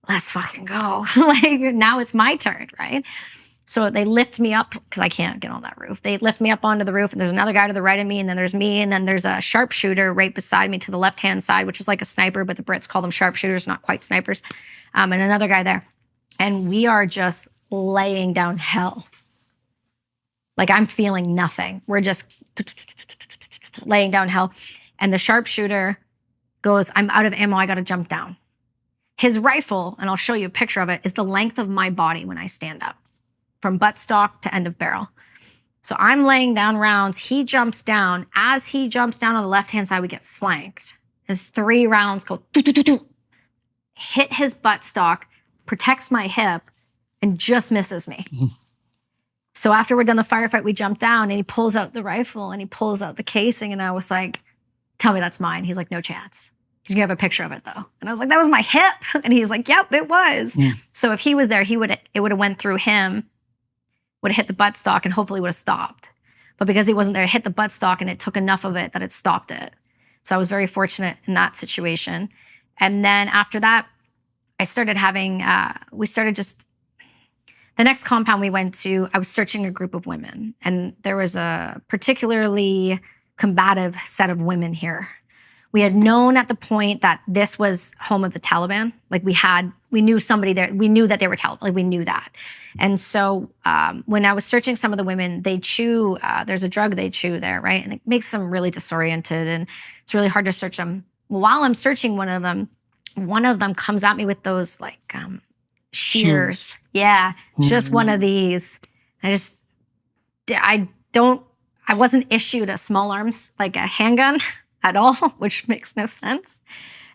S1: let's fucking go. Like, now it's my turn, right? So they lift me up because I can't get on that roof. They lift me up onto the roof and there's another guy to the right of me and then there's me and then there's a sharpshooter right beside me to the left-hand side, which is like a sniper, but the Brits call them sharpshooters, not quite snipers. And another guy there. And we are just laying down hell. Like I'm feeling nothing. We're just laying down hell. And the sharpshooter goes, I'm out of ammo. I got to jump down. His rifle, and I'll show you a picture of it, is the length of my body when I stand up, from buttstock to end of barrel. So I'm laying down rounds. He jumps down. As he jumps down on the left-hand side, we get flanked. And 3 rounds go, hit his buttstock, protects my hip, and just misses me. Mm-hmm. So after we're done the firefight, we jump down and he pulls out the rifle and he pulls out the casing. And I was like, tell me that's mine. He's like, no chance. He's gonna have a picture of it though. And I was like, that was my hip. And he's like, yep, it was. Mm. So if he was there, it would have went through him, would have hit the buttstock and hopefully would have stopped. But because he wasn't there, it hit the buttstock and it took enough of it that it stopped it. So I was very fortunate in that situation. And then after that, I started having, The next compound we went to, I was searching a group of women, and there was a particularly combative set of women here. We had known at the point that this was home of the Taliban. Like we knew somebody there. We knew that they were Taliban. Like we knew that. And so when I was searching some of the women, they chew, there's a drug they chew there, right? And it makes them really disoriented, and it's really hard to search them. While I'm searching one of them comes at me with those like shears. Yeah, just one of these. I wasn't issued a small arms, like a handgun at all, which makes no sense.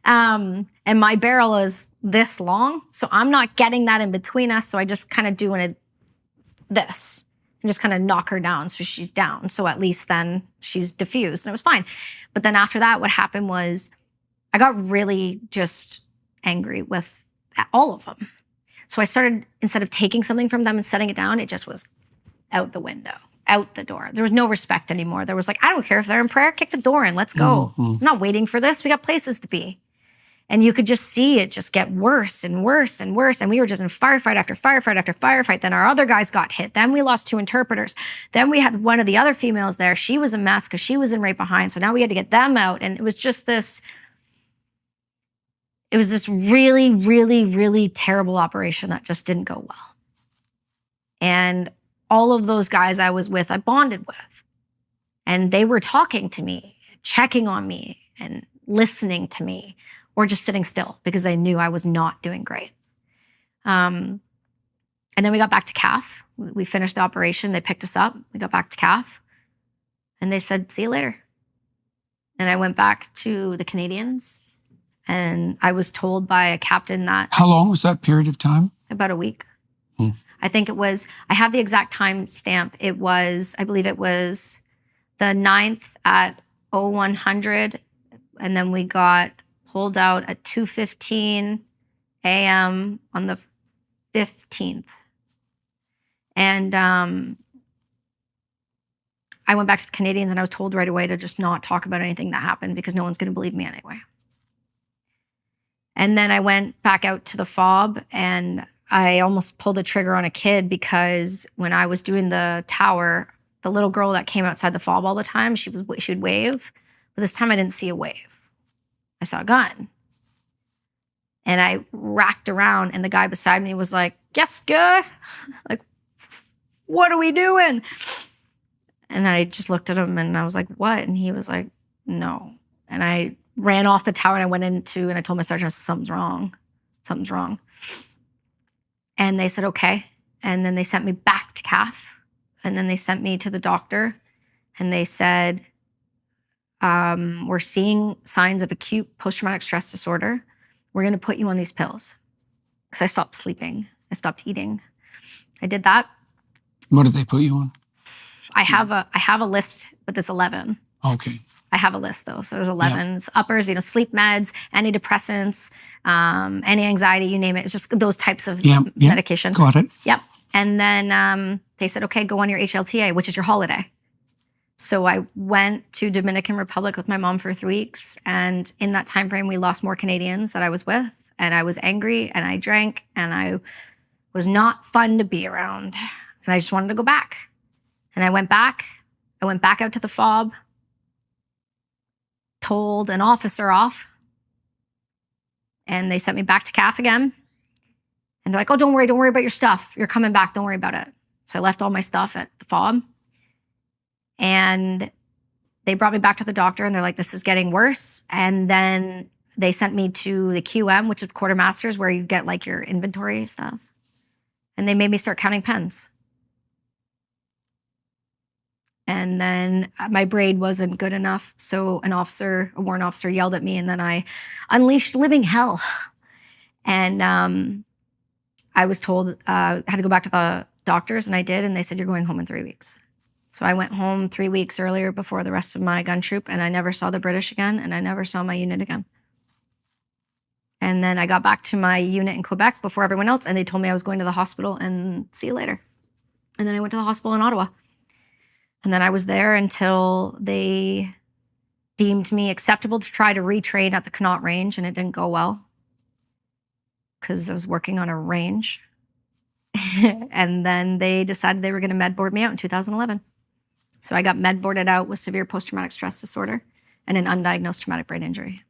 S1: And my barrel is this long, so I'm not getting that in between us. So I just kind of do this and just kind of knock her down so she's down. So at least then she's diffused and it was fine. But then after that, what happened was I got really just angry with all of them. So I started, instead of taking something from them and setting it down, it just was out the window, out the door. There was no respect anymore. There was like, I don't care if they're in prayer, kick the door in, let's go. I'm not waiting for this. We got places to be. And you could just see it just get worse and worse and worse. And we were just in firefight after firefight after firefight. Then our other guys got hit. Then we lost 2 interpreters. Then we had one of the other females there. She was a mess because she was in right behind. So now we had to get them out. And it was just this really, really, really terrible operation that just didn't go well. And all of those guys I was with, I bonded with. And they were talking to me, checking on me, and listening to me, or just sitting still because they knew I was not doing great. And then we got back to CAF. We finished the operation. They picked us up. We got back to CAF. And they said, see you later. And I went back to the Canadians. And I was told by a captain that...
S2: How long was that period of time?
S1: About a week. I think it was... I have the exact time stamp. It was... I believe it was the 9th at 0100. And then we got pulled out at 2:15 a.m. on the 15th. And I went back to the Canadians and I was told right away to just not talk about anything that happened because no one's going to believe me anyway. And then I went back out to the FOB and I almost pulled a trigger on a kid because when I was doing the tower, the little girl that came outside the FOB all the time, she would wave. But this time I didn't see a wave. I saw a gun. And I racked around and the guy beside me was like, yes, good. Like, what are we doing? And I just looked at him and I was like, what? And he was like, no. And I ran off the tower and I went into, and I told my sergeant, I said, something's wrong. Something's wrong. And they said, okay. And then they sent me back to CAF. And then they sent me to the doctor. And they said, we're seeing signs of acute post-traumatic stress disorder. We're going to put you on these pills. Because I stopped sleeping. I stopped eating. I did that.
S2: What did they put you on?
S1: I have a list, but there's 11.
S2: Okay.
S1: I have a list though. So there's 11. It's uppers, sleep meds, antidepressants, anti-anxiety, you name it. It's just those types of medication.
S2: Got it.
S1: Yep. And then they said, okay, go on your HLTA, which is your holiday. So I went to Dominican Republic with my mom for 3 weeks. And in that time frame, we lost more Canadians that I was with. And I was angry and I drank and I was not fun to be around. And I just wanted to go back. And I went back out to the FOB, told an officer off, and they sent me back to CAF again. And they're like, oh, don't worry about your stuff. You're coming back, don't worry about it. So I left all my stuff at the FOB. And they brought me back to the doctor and they're like, this is getting worse. And then they sent me to the QM, which is the quartermasters, where you get like your inventory stuff. And they made me start counting pens. And then my braid wasn't good enough. So a warrant officer yelled at me and then I unleashed living hell. And I was told I had to go back to the doctors and I did. And they said, you're going home in 3 weeks. So I went home 3 weeks earlier before the rest of my gun troop and I never saw the British again and I never saw my unit again. And then I got back to my unit in Quebec before everyone else and they told me I was going to the hospital and see you later. And then I went to the hospital in Ottawa. And then I was there until they deemed me acceptable to try to retrain at the Connaught Range, and it didn't go well because I was working on a range. And then they decided they were going to med board me out in 2011. So I got med boarded out with severe post-traumatic stress disorder and an undiagnosed traumatic brain injury.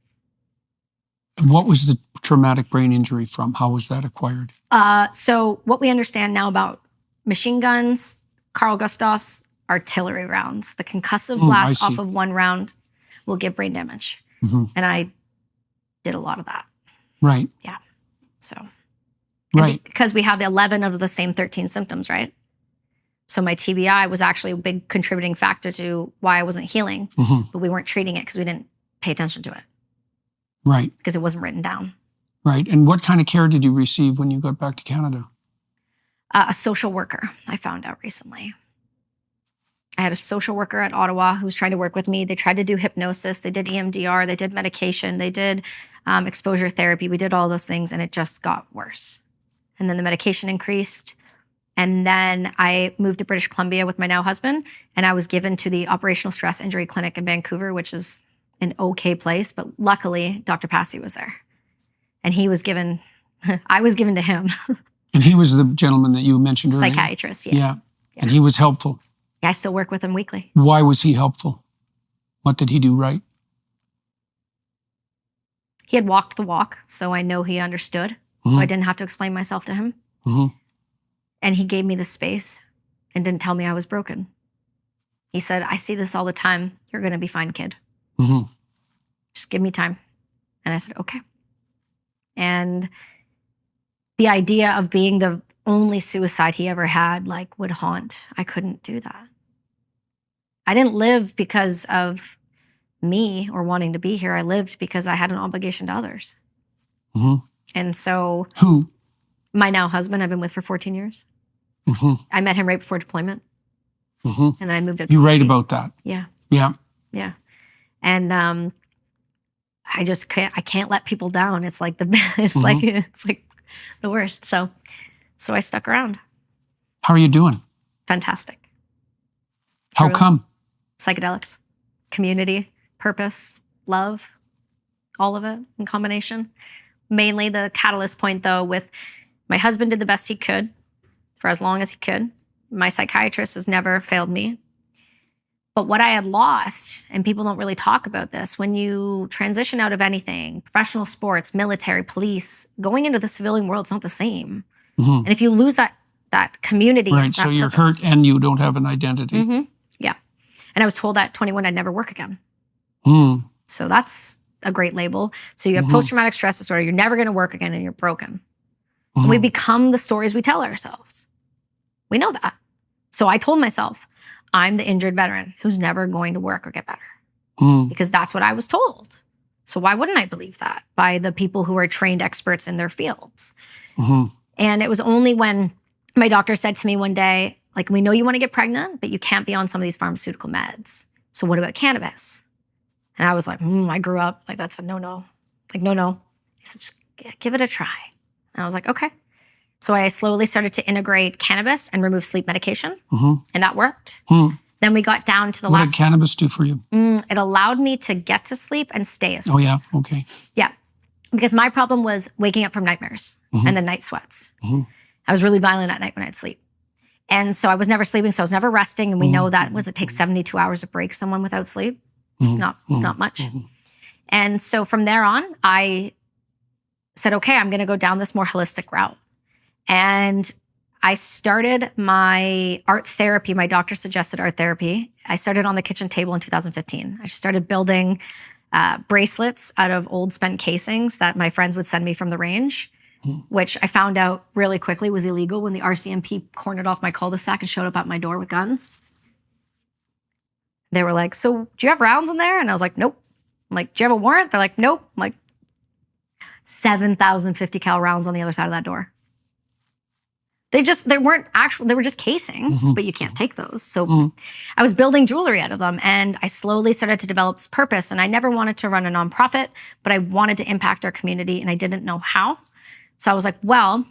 S2: And what was the traumatic brain injury from? How was that acquired?
S1: So what we understand now about machine guns, Carl Gustav's, artillery rounds, the concussive blast off of one round will give brain damage. And I did a lot of that.
S2: Right.
S1: Yeah. So.
S2: Right.
S1: Because we have the 11 of the same 13 symptoms, right? So my TBI was actually a big contributing factor to why I wasn't healing, but we weren't treating it because we didn't pay attention to it.
S2: Right.
S1: Because it wasn't written down.
S2: Right. And what kind of care did you receive when you got back to Canada?
S1: A social worker, I found out recently. I had a social worker at Ottawa who was trying to work with me. They tried to do hypnosis. They did EMDR. They did medication. They did exposure therapy. We did all those things, and it just got worse. And then the medication increased. And then I moved to British Columbia with my now husband, and I was given to the Operational Stress Injury Clinic in Vancouver, which is an okay place. But luckily, Dr. Passy was there. And he was given, I was given to him.
S2: And he was the gentleman that you mentioned earlier?
S1: Psychiatrist,
S2: Yeah. And he was helpful?
S1: Yeah, I still work with him weekly.
S2: Why was he helpful? What did he do right?
S1: He had walked the walk, so I know he understood. So I didn't have to explain myself to him. And he gave me the space and didn't tell me I was broken. He said, I see this all the time. You're going to be fine, kid. Just give me time. And I said, okay. And the idea of being the only suicide he ever had, like, would haunt. I couldn't do that. I didn't live because of me or wanting to be here. I lived because I had an obligation to others. And so...
S2: Who?
S1: My now husband, I've been with for 14 years. I met him right before deployment. And then I moved up to
S2: You write
S1: BC.
S2: about that.
S1: Yeah.
S2: Yeah.
S1: Yeah. And I just can't let people down. It's like it's like the worst. So I stuck around.
S2: How are you doing?
S1: Fantastic.
S2: How
S1: Truly.
S2: come?
S1: Psychedelics, community, purpose, love, all of it in combination. Mainly the catalyst point, though, with my husband did the best he could for as long as he could. My psychiatrist has never failed me. But what I had lost, and people don't really talk about this, when you transition out of anything, professional sports, military, police, going into the civilian world is not the same. And if you lose that community,
S2: right, so you're hurt and you don't have an identity.
S1: Yeah. And I was told at 21 I'd never work again. So that's a great label. So you have post-traumatic stress disorder, you're never going to work again, and you're broken. And we become the stories we tell ourselves. We know that. So I told myself, I'm the injured veteran who's never going to work or get better. Because that's what I was told. So why wouldn't I believe that by the people who are trained experts in their fields? And it was only when my doctor said to me one day, like, we know you want to get pregnant, but you can't be on some of these pharmaceutical meds. So what about cannabis? And I was like, I grew up, like, that's a no-no. Like, no. He said, just give it a try. And I was like, okay. So I slowly started to integrate cannabis and remove sleep medication. And that worked. Then we got down to the
S2: What
S1: last...
S2: did cannabis do for you?
S1: It allowed me to get to sleep and stay asleep.
S2: Oh, yeah? Okay.
S1: Yeah. Because my problem was waking up from nightmares and the night sweats. I was really violent at night when I'd sleep. And so I was never sleeping, so I was never resting. And we know that it takes 72 hours to break someone without sleep. It's not much. And so from there on, I said, okay, I'm going to go down this more holistic route. And I started my art therapy. My doctor suggested art therapy. I started on the kitchen table in 2015. I started building bracelets out of old spent casings that my friends would send me from the range, which I found out really quickly was illegal when the RCMP cornered off my cul-de-sac and showed up at my door with guns. They were like, so do you have rounds in there? And I was like, nope. I'm like, do you have a warrant? They're like, nope. I'm like, 7,000 50 cal rounds on the other side of that door. They weren't actual, they were just casings, but you can't take those. So I was building jewelry out of them, and I slowly started to develop this purpose. And I never wanted to run a nonprofit, but I wanted to impact our community, and I didn't know how. So I was like, well,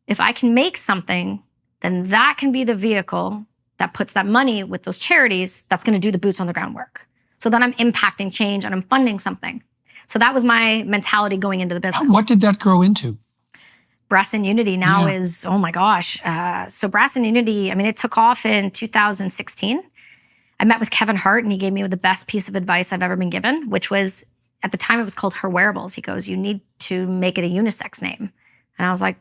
S1: if I can make something, then that can be the vehicle that puts that money with those charities that's going to do the boots on the ground work. So then I'm impacting change and I'm funding something. So that was my mentality going into the business.
S2: What did that grow into?
S1: Brass and Unity now
S2: Yeah.
S1: is, oh my gosh. So Brass and Unity, I mean, it took off in 2016. I met with Kevin Hart and he gave me the best piece of advice I've ever been given, which was, at the time it was called Her Wearables. He goes, you need to make it a unisex name. And I was like,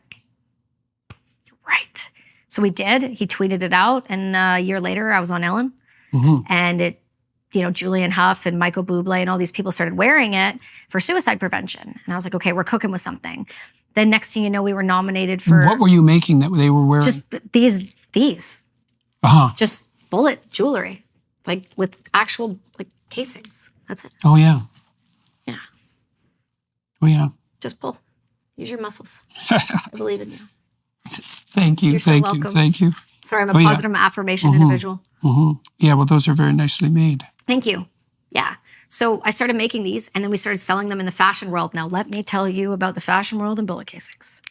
S1: right. So we did. He tweeted it out. And a year later, I was on Ellen. And it, Julian Huff and Michael Bublé and all these people started wearing it for suicide prevention. And I was like, okay, we're cooking with something. Then next thing you know, we were nominated for...
S2: What were you making that they were wearing?
S1: Just these. Just bullet jewelry. Like with actual casings. That's it.
S2: Oh, yeah.
S1: Yeah.
S2: Oh, yeah.
S1: Just pull. Use your muscles. I believe in you.
S2: Thank you.
S1: You're so
S2: Thank
S1: welcome.
S2: you. Thank you.
S1: Sorry, I'm a positive affirmation individual.
S2: Yeah, well, those are very nicely made.
S1: Thank you. Yeah. So I started making these and then we started selling them in the fashion world. Now, let me tell you about the fashion world and bullet casings.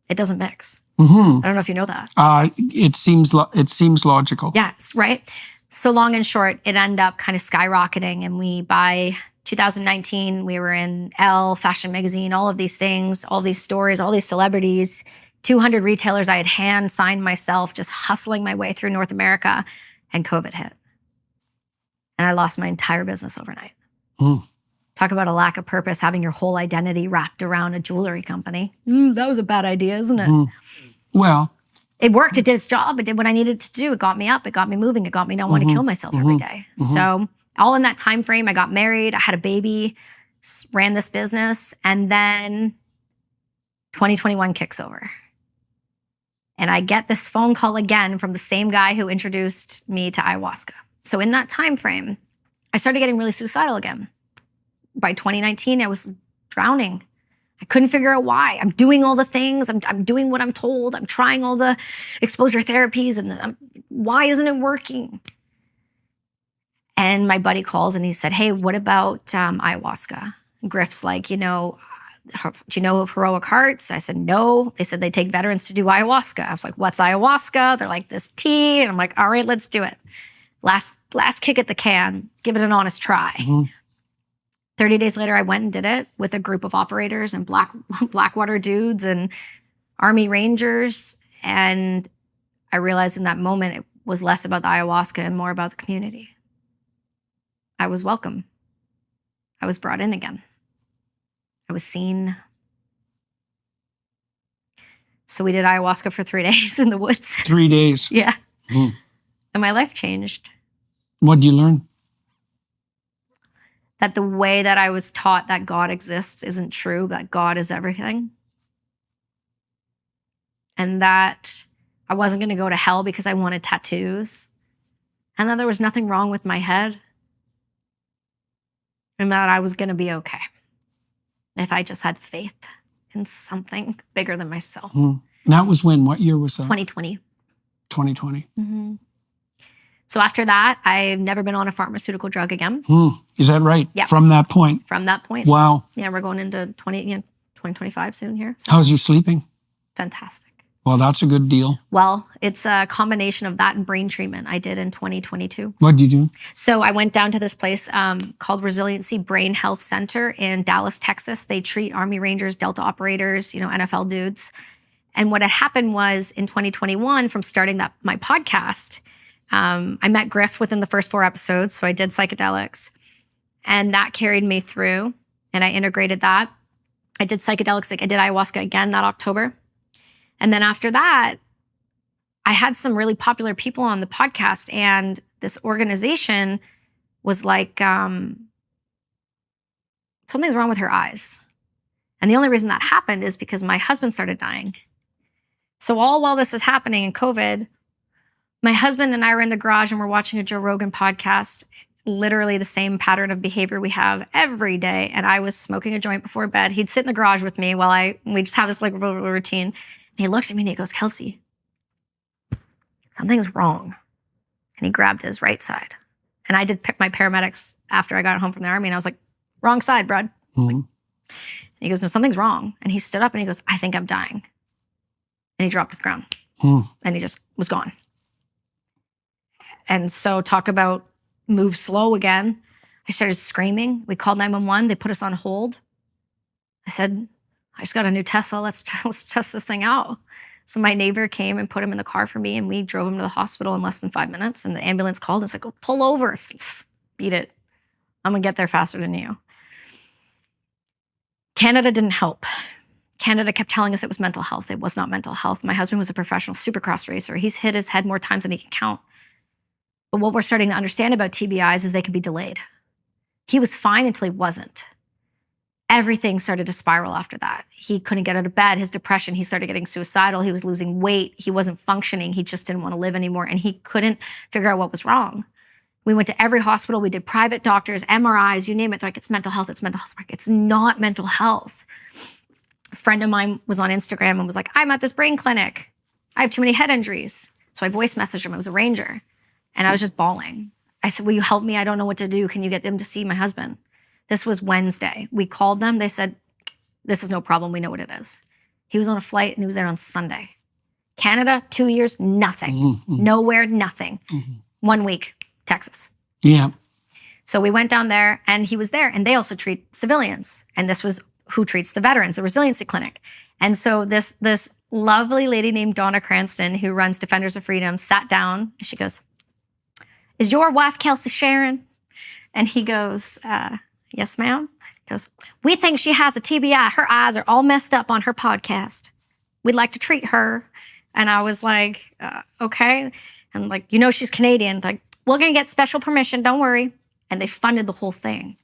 S1: It doesn't mix. I don't know if you know that.
S2: It seems logical.
S1: Yes, right? So long and short, it ended up kind of skyrocketing. And by 2019, we were in Elle, Fashion Magazine, all of these things, all these stories, all these celebrities, 200 retailers I had hand signed myself, just hustling my way through North America. And COVID hit. And I lost my entire business overnight. Talk about a lack of purpose, having your whole identity wrapped around a jewelry company. That was a bad idea, isn't it?
S2: Well,
S1: it worked. It did its job. It did what I needed to do. It got me up. It got me moving. It got me not want to kill myself every day. So all in that time frame, I got married. I had a baby, ran this business. And then 2021 kicks over. And I get this phone call again from the same guy who introduced me to ayahuasca. So in that time frame, I started getting really suicidal again. By 2019, I was drowning. I couldn't figure out why. I'm doing all the things. I'm doing what I'm told. I'm trying all the exposure therapies. And why isn't it working? And my buddy calls and he said, hey, what about ayahuasca? And Griff's like, do you know of Heroic Hearts? I said, no. They said they take veterans to do ayahuasca. I was like, what's ayahuasca? They're like, this tea. And I'm like, all right, let's do it. Last kick at the can. Give it an honest try. 30 days later, I went and did it with a group of operators and Blackwater dudes and Army Rangers. And I realized in that moment, it was less about the ayahuasca and more about the community. I was welcome. I was brought in again. I was seen. So we did ayahuasca for 3 days in the woods.
S2: 3 days.
S1: Yeah. And my life changed.
S2: What did you learn?
S1: That the way that I was taught that God exists isn't true, that God is everything. And that I wasn't going to go to hell because I wanted tattoos. And that there was nothing wrong with my head. And that I was going to be okay if I just had faith in something bigger than myself.
S2: That was when? What year was that?
S1: 2020.
S2: 2020.
S1: So after that, I've never been on a pharmaceutical drug again.
S2: Is that right?
S1: Yeah.
S2: From that point?
S1: From that point.
S2: Wow.
S1: Yeah, we're going into 2025 soon here. So.
S2: How's you sleeping?
S1: Fantastic.
S2: Well, that's a good deal.
S1: Well, it's a combination of that and brain treatment I did in 2022.
S2: What did you do?
S1: So I went down to this place called Resiliency Brain Health Center in Dallas, Texas. They treat Army Rangers, Delta operators, NFL dudes. And what had happened was in 2021, from starting my podcast, I met Griff within the first 4 episodes. So I did psychedelics and that carried me through and I integrated that. I did psychedelics, I did ayahuasca again that October. And then after that, I had some really popular people on the podcast and this organization was like, something's wrong with her eyes. And the only reason that happened is because my husband started dying. So all while this is happening in COVID, my husband and I were in the garage and we're watching a Joe Rogan podcast, literally the same pattern of behavior we have every day. And I was smoking a joint before bed. He'd sit in the garage with me while we just have this like routine. And he looks at me and he goes, Kelsi, something's wrong. And he grabbed his right side. And I did pick my paramedics after I got home from the Army. And I was like, wrong side, bud. And he goes, no, something's wrong. And he stood up and he goes, I think I'm dying. And he dropped to the ground. And he just was gone. And so talk about move slow again. I started screaming. We called 911. They put us on hold. I said, I just got a new Tesla. Let's test this thing out. So my neighbor came and put him in the car for me, and we drove him to the hospital in less than 5 minutes. And the ambulance called and it's like, "Go pull over." I said, "Beat it. I'm gonna get there faster than you." Canada didn't help. Canada kept telling us it was mental health. It was not mental health. My husband was a professional supercross racer. He's hit his head more times than he can count. But what we're starting to understand about TBIs is they can be delayed. He was fine until he wasn't. Everything started to spiral after that. He couldn't get out of bed, his depression, he started getting suicidal, he was losing weight, he wasn't functioning, he just didn't want to live anymore, and he couldn't figure out what was wrong. We went to every hospital, we did private doctors, MRIs, you name it. They're like, "It's mental health, it's mental health." Like, it's not mental health. A friend of mine was on Instagram and was like, "I'm at this brain clinic. I have too many head injuries." So I voice messaged him, it was a ranger. And I was just bawling. I said, "Will you help me? I don't know what to do. Can you get them to see my husband?" This was Wednesday. We called them. They said, "This is no problem. We know what it is." He was on a flight and he was there on Sunday. Canada, 2 years, nothing.
S2: Mm-hmm.
S1: Nowhere, nothing.
S2: Mm-hmm.
S1: 1 week, Texas.
S2: Yeah.
S1: So we went down there and he was there, and they also treat civilians. And this was who treats the veterans, the resiliency clinic. And so this lovely lady named Donna Cranston, who runs Defenders of Freedom, sat down and she goes, "Is your wife Kelsi Sheren?" And he goes, "Yes, ma'am." He goes, "We think she has a TBI. Her eyes are all messed up on her podcast. We'd like to treat her." And I was like, "Okay." And like, she's Canadian. Like, "We're going to get special permission. Don't worry." And they funded the whole thing.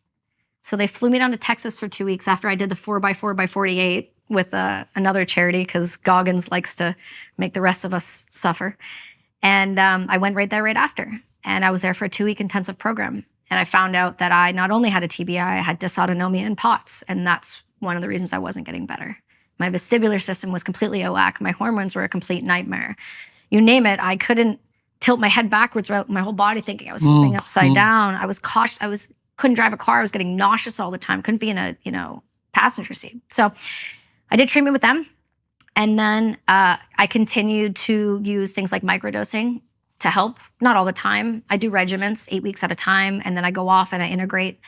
S1: So they flew me down to Texas for 2 weeks after I did the 4x4x48 with another charity, because Goggins likes to make the rest of us suffer. And I went right there right after. And I was there for a 2-week intensive program. And I found out that I not only had a TBI, I had dysautonomia and POTS. And that's one of the reasons I wasn't getting better. My vestibular system was completely out of whack. My hormones were a complete nightmare. You name it, I couldn't tilt my head backwards throughout my whole body, thinking I was sleeping upside down. I was cautious. Couldn't drive a car. I was getting nauseous all the time. Couldn't be in a, passenger seat. So I did treatment with them. And then I continued to use things like microdosing to help. Not all the time. I do regimens 8 weeks at a time, and then I go off and I integrate.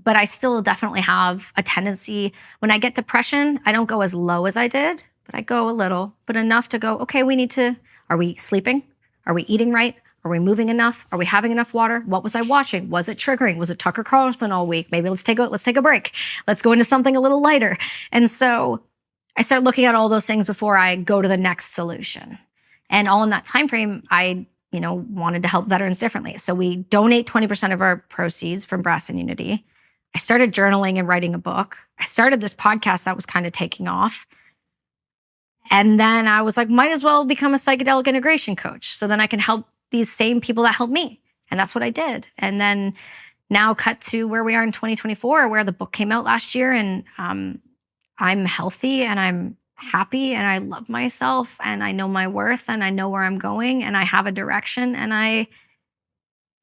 S1: But I still definitely have a tendency, when I get depression, I don't go as low as I did, but I go a little, but enough to go, okay, are we sleeping? Are we eating right? Are we moving enough? Are we having enough water? What was I watching? Was it triggering? Was it Tucker Carlson all week? Maybe let's take a break. Let's go into something a little lighter. And so I start looking at all those things before I go to the next solution. And all in that time frame, I, wanted to help veterans differently. So we donate 20% of our proceeds from Brass and Unity. I started journaling and writing a book. I started this podcast that was kind of taking off. And then I was like, might as well become a psychedelic integration coach, so then I can help these same people that helped me. And that's what I did. And then now cut to where we are in 2024, where the book came out last year, and I'm healthy and I'm happy and I love myself and I know my worth and I know where I'm going and I have a direction, and I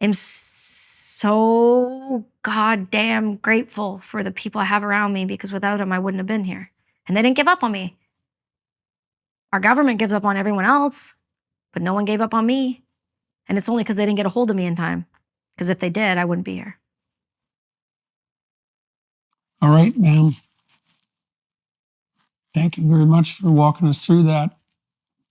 S1: am so goddamn grateful for the people I have around me, because without them, I wouldn't have been here. And they didn't give up on me. Our government gives up on everyone else, but no one gave up on me. And it's only because they didn't get a hold of me in time. Because if they did, I wouldn't be here.
S2: All right, ma'am. Thank you very much for walking us through that.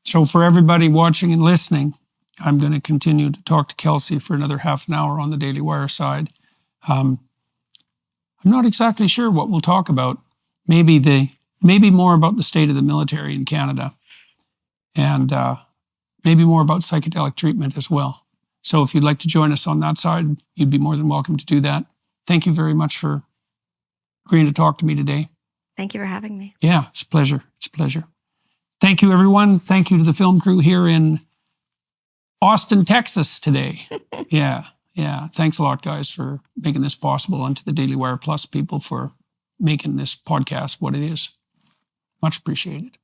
S2: So for everybody watching and listening, I'm going to continue to talk to Kelsi for another half an hour on the Daily Wire side. I'm not exactly sure what we'll talk about. Maybe more about the state of the military in Canada, and maybe more about psychedelic treatment as well. So if you'd like to join us on that side, you'd be more than welcome to do that. Thank you very much for agreeing to talk to me today.
S1: Thank you for having me.
S2: Yeah, it's a pleasure. It's a pleasure. Thank you, everyone. Thank you to the film crew here in Austin, Texas today. Yeah. Thanks a lot, guys, for making this possible, and to the Daily Wire Plus people for making this podcast what it is. Much appreciated.